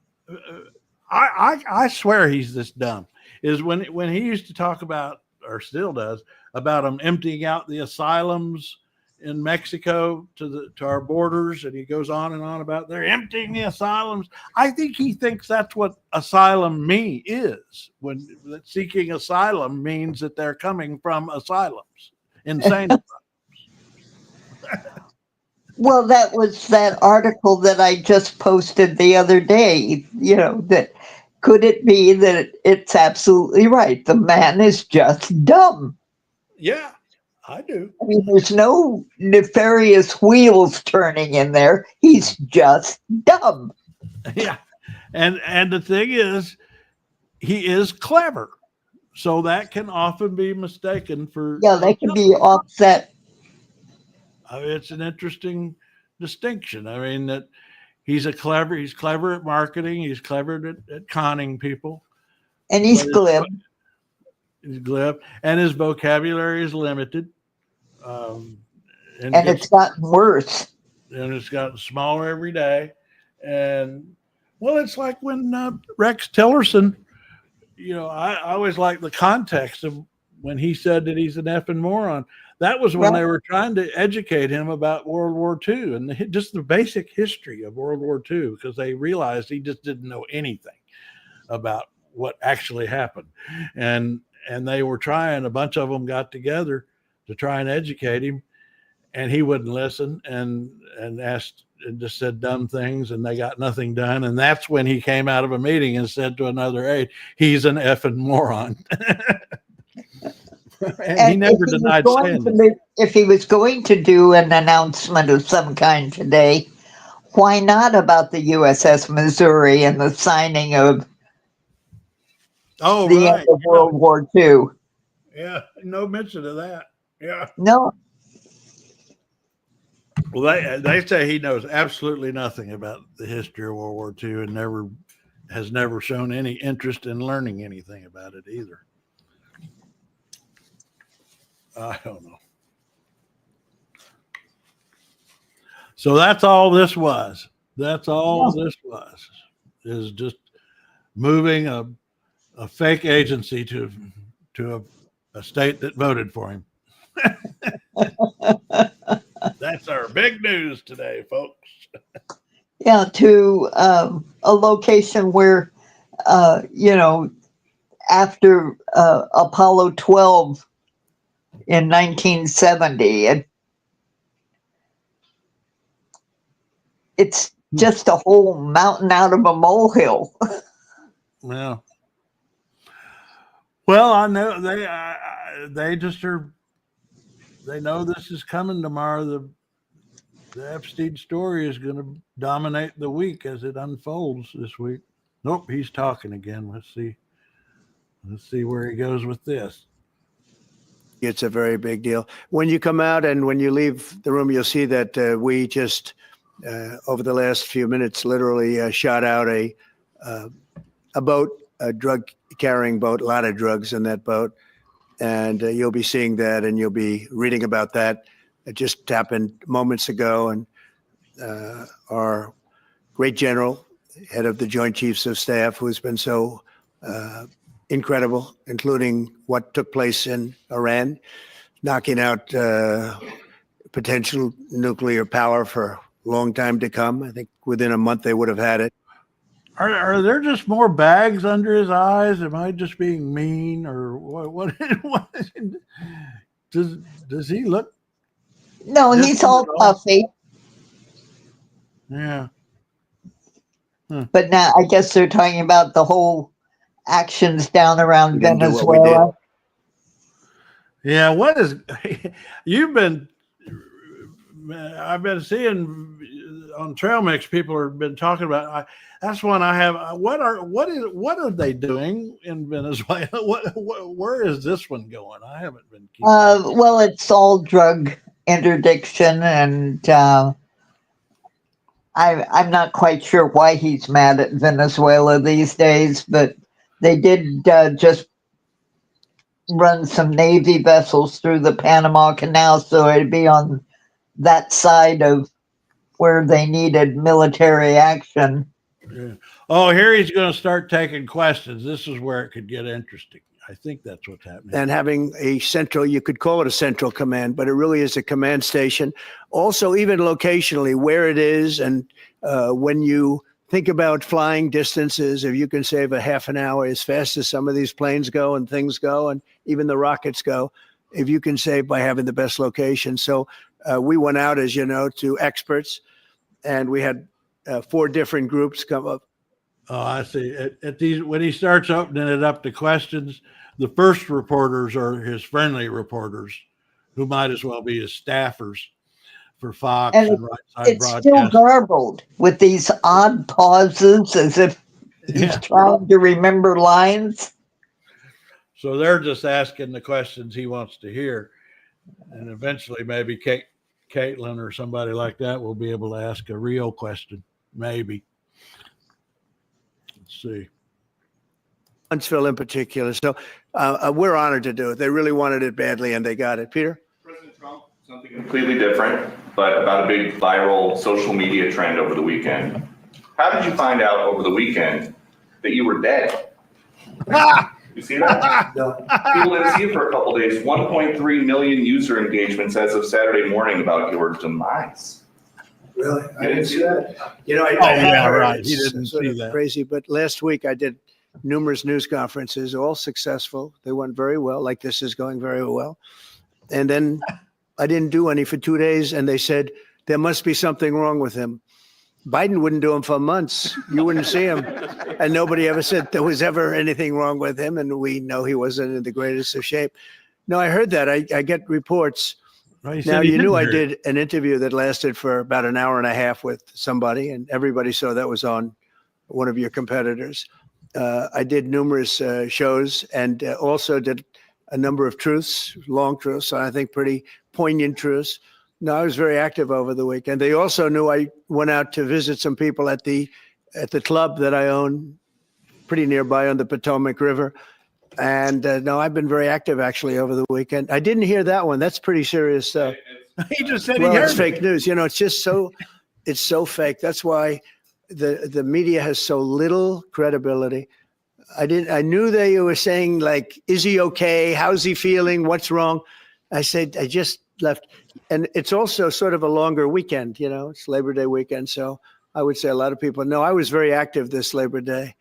swear he's this dumb. Is when he used to talk about, or still does, about them emptying out the asylums in Mexico to our borders, and he goes on and on about they're emptying the asylums. I think he thinks that's what asylum is. When seeking asylum means that they're coming from asylums, insane asylums. Well, that was that article that I just posted the other day. That. Could it be that it's absolutely right? The man is just dumb. Yeah, I do. I mean, there's no nefarious wheels turning in there. He's just dumb. Yeah. And the thing is, he is clever. So that can often be mistaken for. Yeah, they can be offset. I mean, it's an interesting distinction. I mean, that he's clever at marketing. He's clever at conning people. And he's glib. He's glib. And his vocabulary is limited. And it's gotten worse. And it's gotten smaller every day. And, well, it's like when Rex Tillerson, I always like the context of when he said that he's an effing moron. That was when they were trying to educate him about World War II and just the basic history of World War II, because they realized he just didn't know anything about what actually happened. And they were trying, a bunch of them got together to try and educate him, and he wouldn't listen and asked and just said dumb things, and they got nothing done. And that's when he came out of a meeting and said to another aide, "He's an effing moron." and he never denied saying it. If he was going to do an announcement of some kind today, why not about the USS Missouri and the signing of Oh, the right. end of World War II? Yeah, no mention of that. Yeah. No. Well, they say he knows absolutely nothing about the history of World War II and has never shown any interest in learning anything about it either. I don't know. So that's all this was. That's all this was, is just moving a fake agency to a state that voted for him. That's our big news today, folks. Yeah, to a location where, after Apollo 12 in 1970, it's just a whole mountain out of a molehill. Yeah. Well, I know they just are. They know this is coming tomorrow. The Epstein story is going to dominate the week as it unfolds this week. Nope, he's talking again. Let's see where he goes with this. It's a very big deal. When you come out and when you leave the room, you'll see that we just over the last few minutes literally shot out a boat, a drug carrying boat, a lot of drugs in that boat. And you'll be seeing that and you'll be reading about that. It just happened moments ago. And our great general, head of the Joint Chiefs of Staff, who's been so incredible, including what took place in Iran, knocking out potential nuclear power for a long time to come. I think within a month they would have had it. Are there just more bags under his eyes? Am I just being mean, or what does he look? No, he's all puffy. Yeah. But now I guess they're talking about the whole actions down around We didn't do what we Venezuela. Yeah, what is I've been seeing on Trail Mix, people have been talking about. That's one I have. What are they doing in Venezuela? Where is this one going? I haven't been keeping. Well, it's all drug interdiction, and I'm not quite sure why he's mad at Venezuela these days, but they did just run some Navy vessels through the Panama Canal, so it'd be on that side of where they needed military action. Yeah. Oh, here he's going to start taking questions. This is where it could get interesting. I think that's what's happening. And having a central, you could call it a central command, but it really is a command station. Also, even locationally, where it is, and when you think about flying distances, if you can save a half an hour as fast as some of these planes go and things go, and even the rockets go, if you can save by having the best location. So we went out, as you know, to experts, and we had 4 different groups come up. Oh, I see. At these, when he starts opening it up to questions, the first reporters are his friendly reporters, who might as well be his staffers for Fox and Right Side It's Broadcast. still garbled with these odd pauses, as if he's trying to remember lines. So they're just asking the questions he wants to hear, and eventually maybe Caitlin or somebody like that will be able to ask a real question. Maybe. Let's see. Huntsville in particular. So we're honored to do it. They really wanted it badly, and they got it. Peter? President Trump, something completely different, but about a big viral social media trend over the weekend. How did you find out over the weekend that you were dead? You see that? No. People didn't see it for a couple days. 1.3 million user engagements as of Saturday morning about your demise. Really? I didn't see that. You know, Yeah, right. He didn't see that. Crazy, but last week I did numerous news conferences, all successful. They went very well, like this is going very well. And then I didn't do any for 2 days, and they said, there must be something wrong with him. Biden wouldn't do them for months. You wouldn't see him. And nobody ever said there was ever anything wrong with him, and we know he wasn't in the greatest of shape. No, I heard that. I get reports. Well, he Now, said he you knew didn't I hear it. did an interview that lasted for about an hour and a half with somebody, and everybody saw that was on one of your competitors. I did numerous shows and also did a number of truths, long truths, I think pretty poignant truths. No, I was very active over the weekend. They also knew I went out to visit some people at the club that I own pretty nearby on the Potomac River. And no, I've been very active actually over the weekend. I didn't hear that one. That's pretty serious stuff. He just said Well, he heard it's it. fake news. You know, it's just it's so fake. That's why the media has so little credibility. I knew they were saying like, is he okay? How's he feeling? What's wrong? I said, I just left. And it's also sort of a longer weekend, you know, it's Labor Day weekend. So I would say a lot of people know I was very active this Labor Day.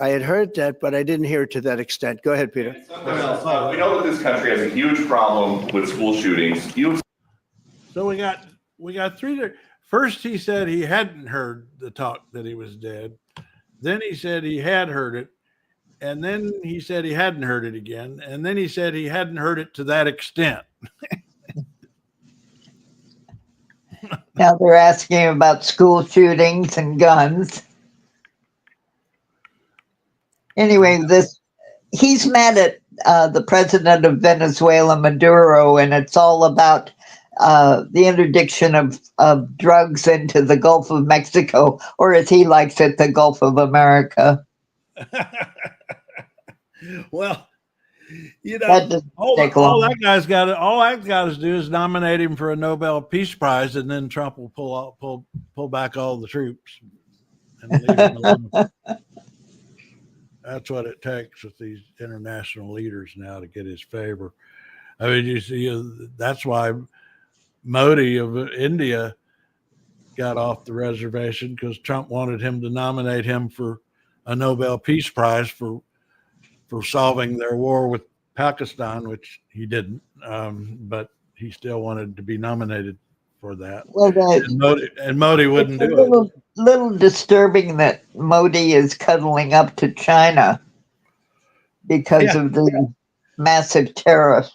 I had heard that, but I didn't hear it to that extent. Go ahead, Peter. Something else. We know that this country has a huge problem with school shootings. So we got three. First, he said he hadn't heard the talk that he was dead. Then he said he had heard it. And then he said he hadn't heard it again. And then he said he hadn't heard it to that extent. Now they're asking about school shootings and guns. Anyway, he's mad at the president of Venezuela, Maduro, and it's all about the interdiction of drugs into the Gulf of Mexico, or as he likes it, the Gulf of America. Well, you That know, doesn't all take long. that guy's got to do is nominate him for a Nobel Peace Prize, and then Trump will pull back all the troops and leave him alone. That's what it takes with these international leaders now to get his favor. I mean, you see, that's why Modi of India got off the reservation, because Trump wanted him to nominate him for a Nobel Peace Prize for solving their war with Pakistan, which he didn't, but he still wanted to be nominated for that. Well, And Modi wouldn't it's a do it. little disturbing that Modi is cuddling up to China because of the massive tariffs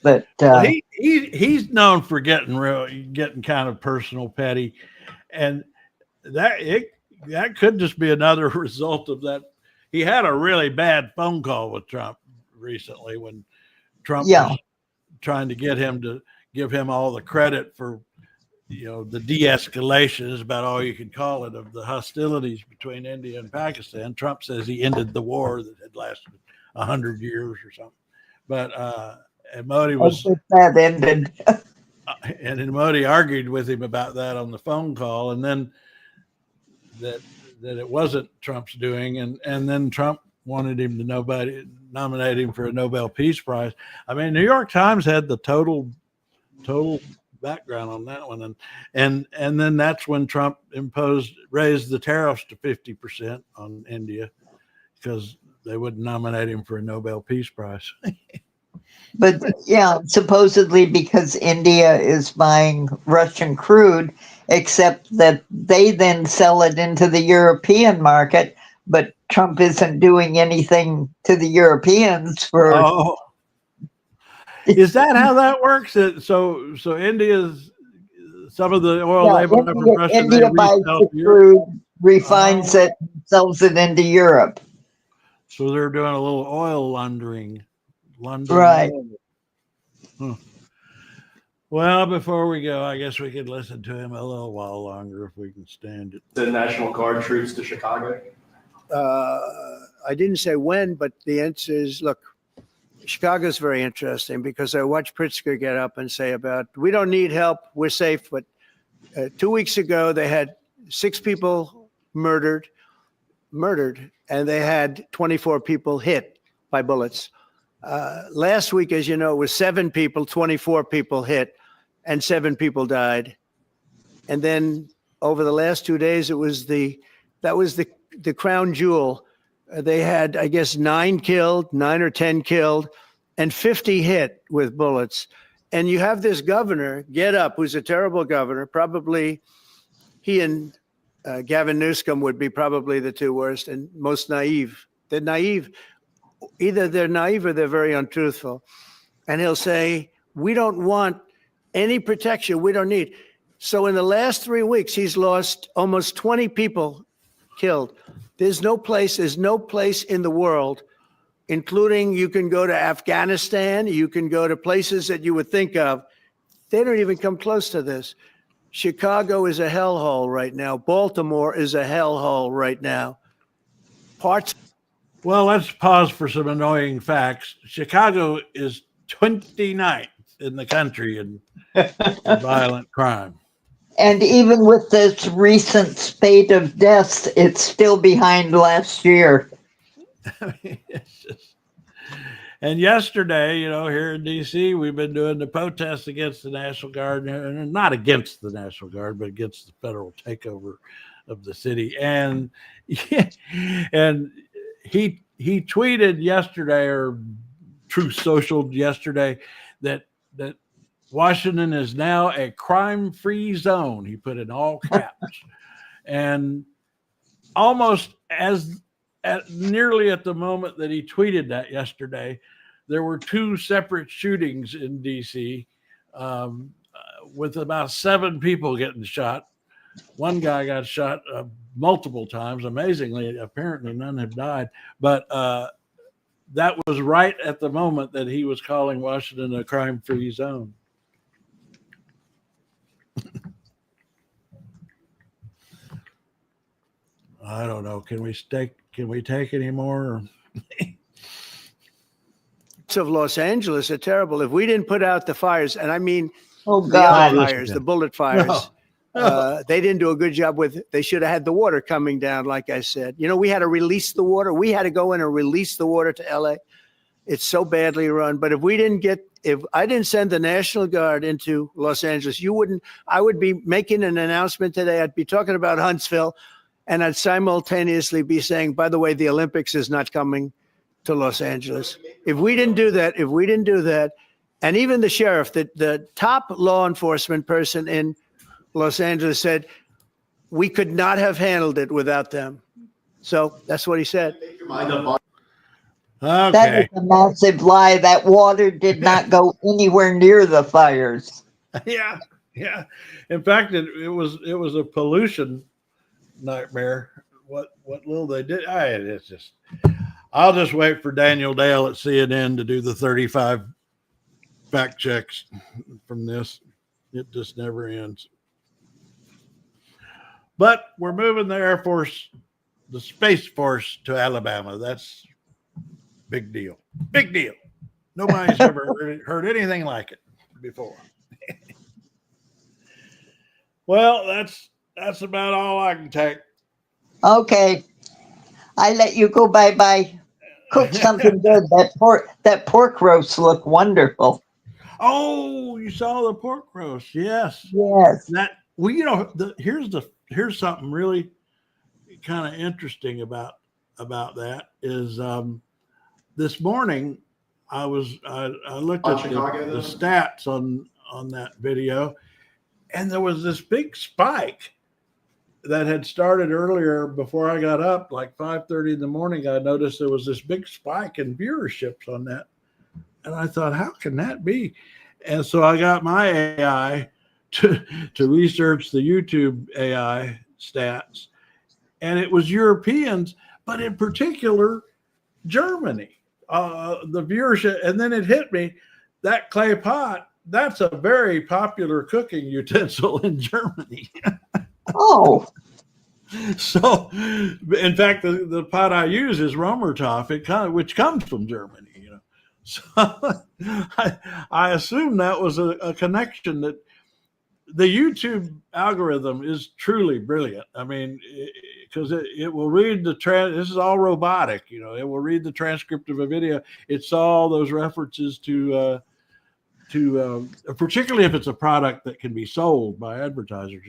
that. Well, he's known for getting kind of personal, petty, and that could just be another result of that. He had a really bad phone call with Trump recently when Trump was trying to get him to give him all the credit for, you know, the de-escalation is about all you could call it of the hostilities between India and Pakistan. Trump says he ended the war that had lasted 100 years or something. But and Modi was that ended. and then Modi argued with him about that on the phone call, and then that it wasn't Trump's doing, and then Trump wanted him to nominate him for a Nobel Peace Prize. I mean, New York Times had the total background on that one, and then that's when Trump raised the tariffs to 50% on India because they wouldn't nominate him for a Nobel Peace Prize. But yeah, supposedly because India is buying Russian crude, except that they then sell it into the European market, but Trump isn't doing anything to the Europeans for. Oh, is that how that works? So India's some of the oil they buy from Russia, India buys the crude, refines it, sells it into Europe. So they're doing a little oil laundering. Right. Huh. Well, before we go, I guess we could listen to him a little while longer if we can stand it. The National Guard troops to Chicago? I didn't say when, but the answer is, look, Chicago's very interesting because I watched Pritzker get up and say we don't need help, we're safe. But 2 weeks ago, they had 6 people murdered, and they had 24 people hit by bullets. Last week, as you know, it was 7 people, 24 people hit, and 7 people died. And then over the last 2 days, that was the crown jewel. they had, I guess, 9 or 10 killed, and 50 hit with bullets. And you have this governor, Get Up, who's a terrible governor. Probably he and Gavin Newsom would be probably the 2 worst and most naive. They're naive. Either they're naive or they're very untruthful. And he'll say, we don't want any protection. We don't need. So in the last 3 weeks, he's lost almost 20 people killed. There's no place in the world, including you can go to Afghanistan, you can go to places that you would think of. They don't even come close to this. Chicago is a hellhole right now. Baltimore is a hellhole right now. Well, let's pause for some annoying facts. Chicago is 29th in the country in violent crime. And even with this recent spate of deaths, it's still behind last year. I mean, it's just, and yesterday, here in D.C., we've been doing the protests against the National Guard, and not against the National Guard, but against the federal takeover of the city. And and he tweeted yesterday, or Truth Social yesterday, that Washington is now a crime-free zone. He put in all caps. And almost nearly at the moment that he tweeted that yesterday, there were 2 separate shootings in D.C. With about 7 people getting shot. One guy got shot multiple times. Amazingly, apparently none have died. But that was right at the moment that he was calling Washington a crime-free zone. I don't know. Can we take any more? Of Los Angeles are terrible. If we didn't put out the fires, and I mean the bullet fires, they didn't do a good job with. They should have had the water coming down, like I said. We had to release the water. We had to go in and release the water to LA. It's so badly run. But if I didn't send the National Guard into Los Angeles, I would be making an announcement today. I'd be talking about Huntsville, and I'd simultaneously be saying, by the way, the Olympics is not coming to Los Angeles. If we didn't do that, and even the sheriff, the top law enforcement person in Los Angeles said, we could not have handled it without them. So that's what he said. That Okay. is a massive lie. That water did not go anywhere near the fires. Yeah. In fact, it was a pollution nightmare. What little they did. I'll just wait for Daniel Dale at CNN to do the 35 fact checks from this. It just never ends. But we're moving the Air Force, the Space Force, to Alabama. That's big deal. Big deal. Nobody's ever heard anything like it before. Well, that's about all I can take. Okay. I let you go bye-bye. Cook something good. That pork roast looked wonderful. Oh, you saw the pork roast. Yes. Yes. Here's something really kind of interesting about that is this morning I looked at the stats on that video, and there was this big spike that had started earlier before I got up, like 5:30 in the morning. I noticed there was this big spike in viewerships on that. And I thought, how can that be? And so I got my AI to research the YouTube AI stats. And it was Europeans, but in particular, Germany, the viewership. And then it hit me, that clay pot, that's a very popular cooking utensil in Germany. Oh. So, in fact, the pot I use is Romertopf, which comes from Germany. So I assume that was a connection. That the YouTube algorithm is truly brilliant. I mean, because it will read this is all robotic. It will read the transcript of a video. It saw all those references to particularly if it's a product that can be sold by advertisers,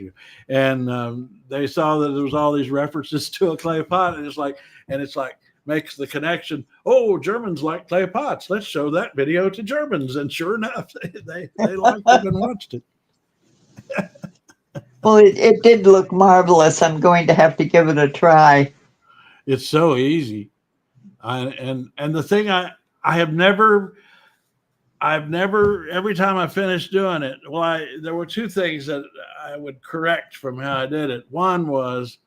and they saw that there was all these references to a clay pot, and it's like, makes the connection. Oh, Germans like clay pots. Let's show that video to Germans. And sure enough, they liked it and watched it. Well, it did look marvelous. I'm going to have to give it a try. It's so easy. And the thing I've never, every time I finished doing it, there were two things that I would correct from how I did it. One was,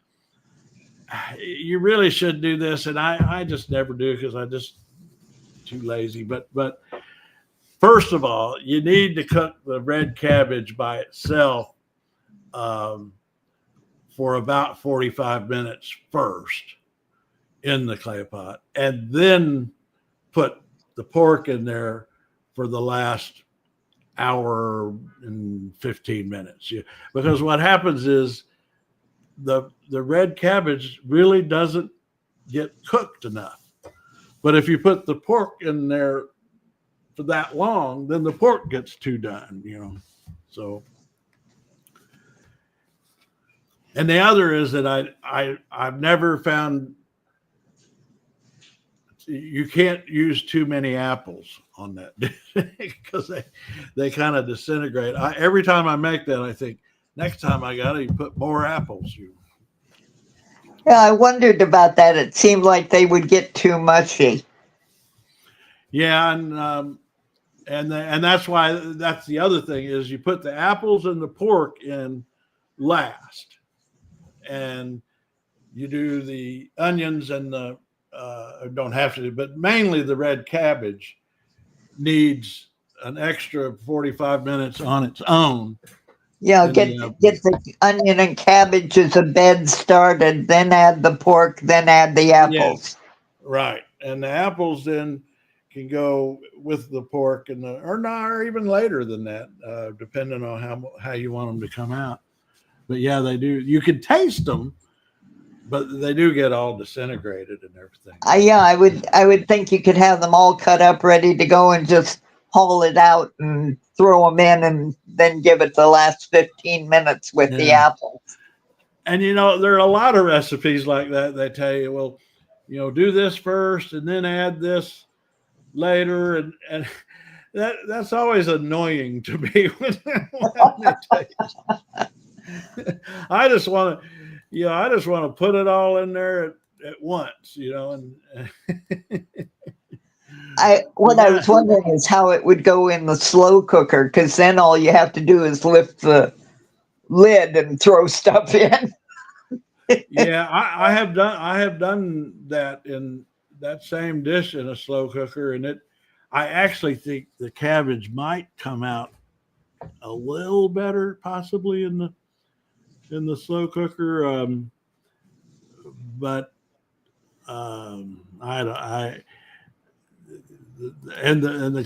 you really should do this. And I just never do because I'm just too lazy. But first of all, you need to cook the red cabbage by itself for about 45 minutes first in the clay pot, and then put the pork in there for the last hour and 15 minutes. Because what happens is the red cabbage really doesn't get cooked enough. But if you put the pork in there for that long, then the pork gets too done, So, and the other is that I've never found you can't use too many apples on that because they kind of disintegrate. Every time I make that, I think next time I got to put more apples. Yeah, I wondered about that. It seemed like they would get too mushy. Yeah, and that's why that's the other thing is you put the apples and the pork in last. And you do the onions and the don't have to, but mainly the red cabbage needs an extra 45 minutes on its own. Yeah, get the onion and cabbage as a bed started, then add the pork, then add the apples. Yeah, right, and the apples then can go with the pork or even later than that, depending on how you want them to come out. But yeah, they do. You can taste them, but they do get all disintegrated and everything. Yeah, I would think you could have them all cut up, ready to go, and just haul it out and throw them in, and then give it the last 15 minutes with the apples. And there are a lot of recipes like that. They tell you, well, do this first and then add this later, and that's always annoying to me when they tell you. I just want to put it all in there at once, and what I was wondering is how it would go in the slow cooker, because then all you have to do is lift the lid and throw stuff in. Yeah, I have done that in that same dish in a slow cooker, and I actually think the cabbage might come out a little better possibly in the slow cooker, but the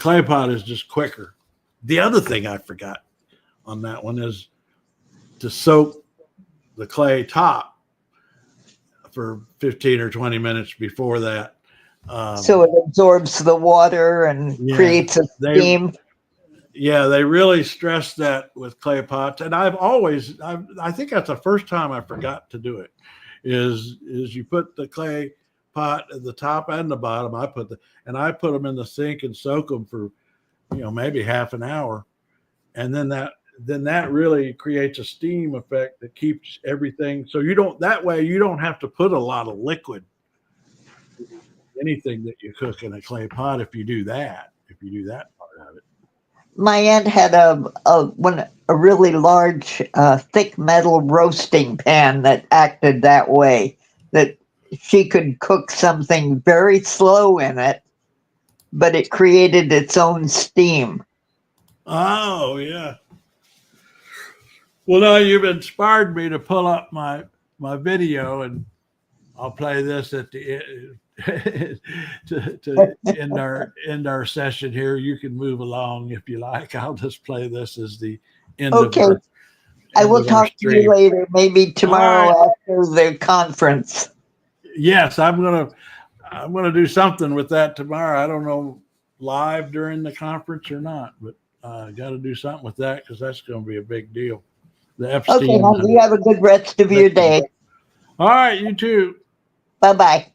clay pot is just quicker. The other thing I forgot on that one is to soak the clay top for 15 or 20 minutes before that. So it absorbs the water and creates a steam. They really stress that with clay pots. And I think that's the first time I forgot to do it is you put the clay pot at the top and the bottom. I put them in the sink and soak them for, maybe half an hour. And then that really creates a steam effect that keeps everything. So you don't have to put a lot of liquid, anything that you cook in a clay pot. If you do that part of it. My aunt had a really large, thick metal roasting pan that acted that way, that she could cook something very slow in it, but it created its own steam. Oh, yeah. Well, now you've inspired me to pull up my video, and I'll play this at the end. to end our session here. You can move along if you like. I'll just play this as the end. Okay. I will talk to you later, maybe tomorrow after the conference. Yes, I'm gonna do something with that tomorrow. I don't know live during the conference or not, but I got to do something with that because that's going to be a big deal. The Epstein. Okay, honey, you have a good rest of your day. All right, you too. Bye-bye.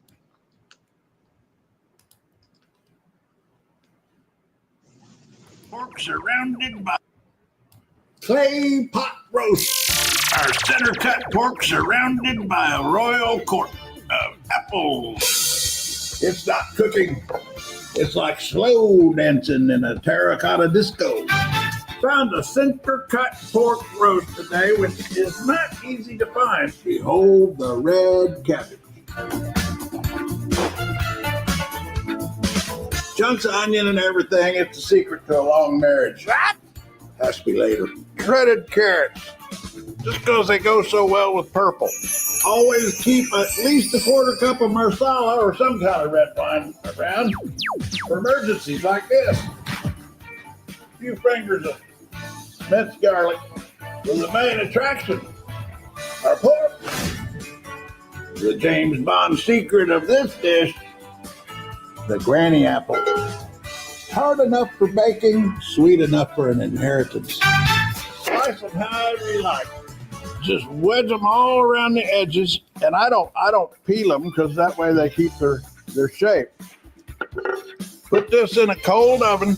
pork surrounded by clay pot roast. Our center cut pork surrounded by a royal court of apples. It's not cooking. It's like slow dancing in a terracotta disco. Found a center cut pork roast today, which is not easy to find. Behold the red cabbage. Chunks of onion and everything. It's the secret to a long marriage. What? Has to be later. Shredded carrots. Just because they go so well with purple. Always keep at least a quarter cup of Marsala or some kind of red wine around for emergencies like this. A few fingers of minced garlic was the main attraction. Our pork. The James Bond secret of this dish, the granny apple. Hard enough for baking, sweet enough for an inheritance. Slice them however you like. Just wedge them all around the edges, and I don't peel them because that way they keep their shape. Put this in a cold oven.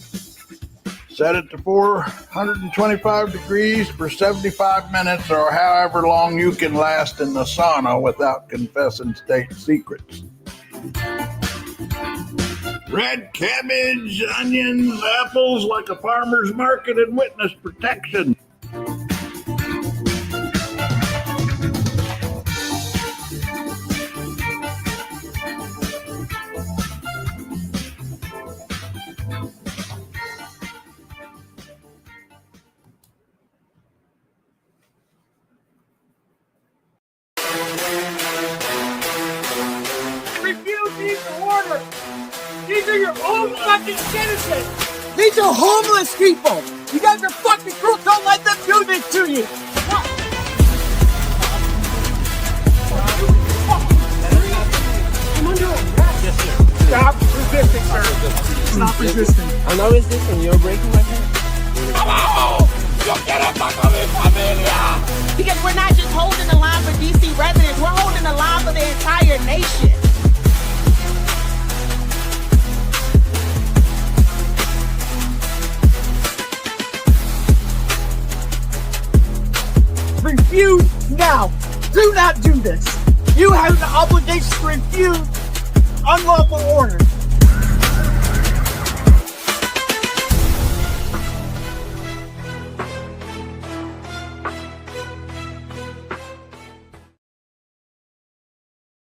Set it to 425 degrees for 75 minutes or however long you can last in the sauna without confessing state secrets. Red cabbage, onions, apples like a farmer's market and witness protection. Refuse these orders. These are your own fucking citizens. These are homeless people. You guys are fucking cruel. Don't let them do this to you. I'm under arrest. Yes, sir. Stop resisting, sir. Stop resisting. I'm not resisting. You're breaking my hand. Because we're not just holding the line for DC residents, we're holding the line for the entire nation. Refuse now. Do not do this. You have the obligation to refuse unlawful orders.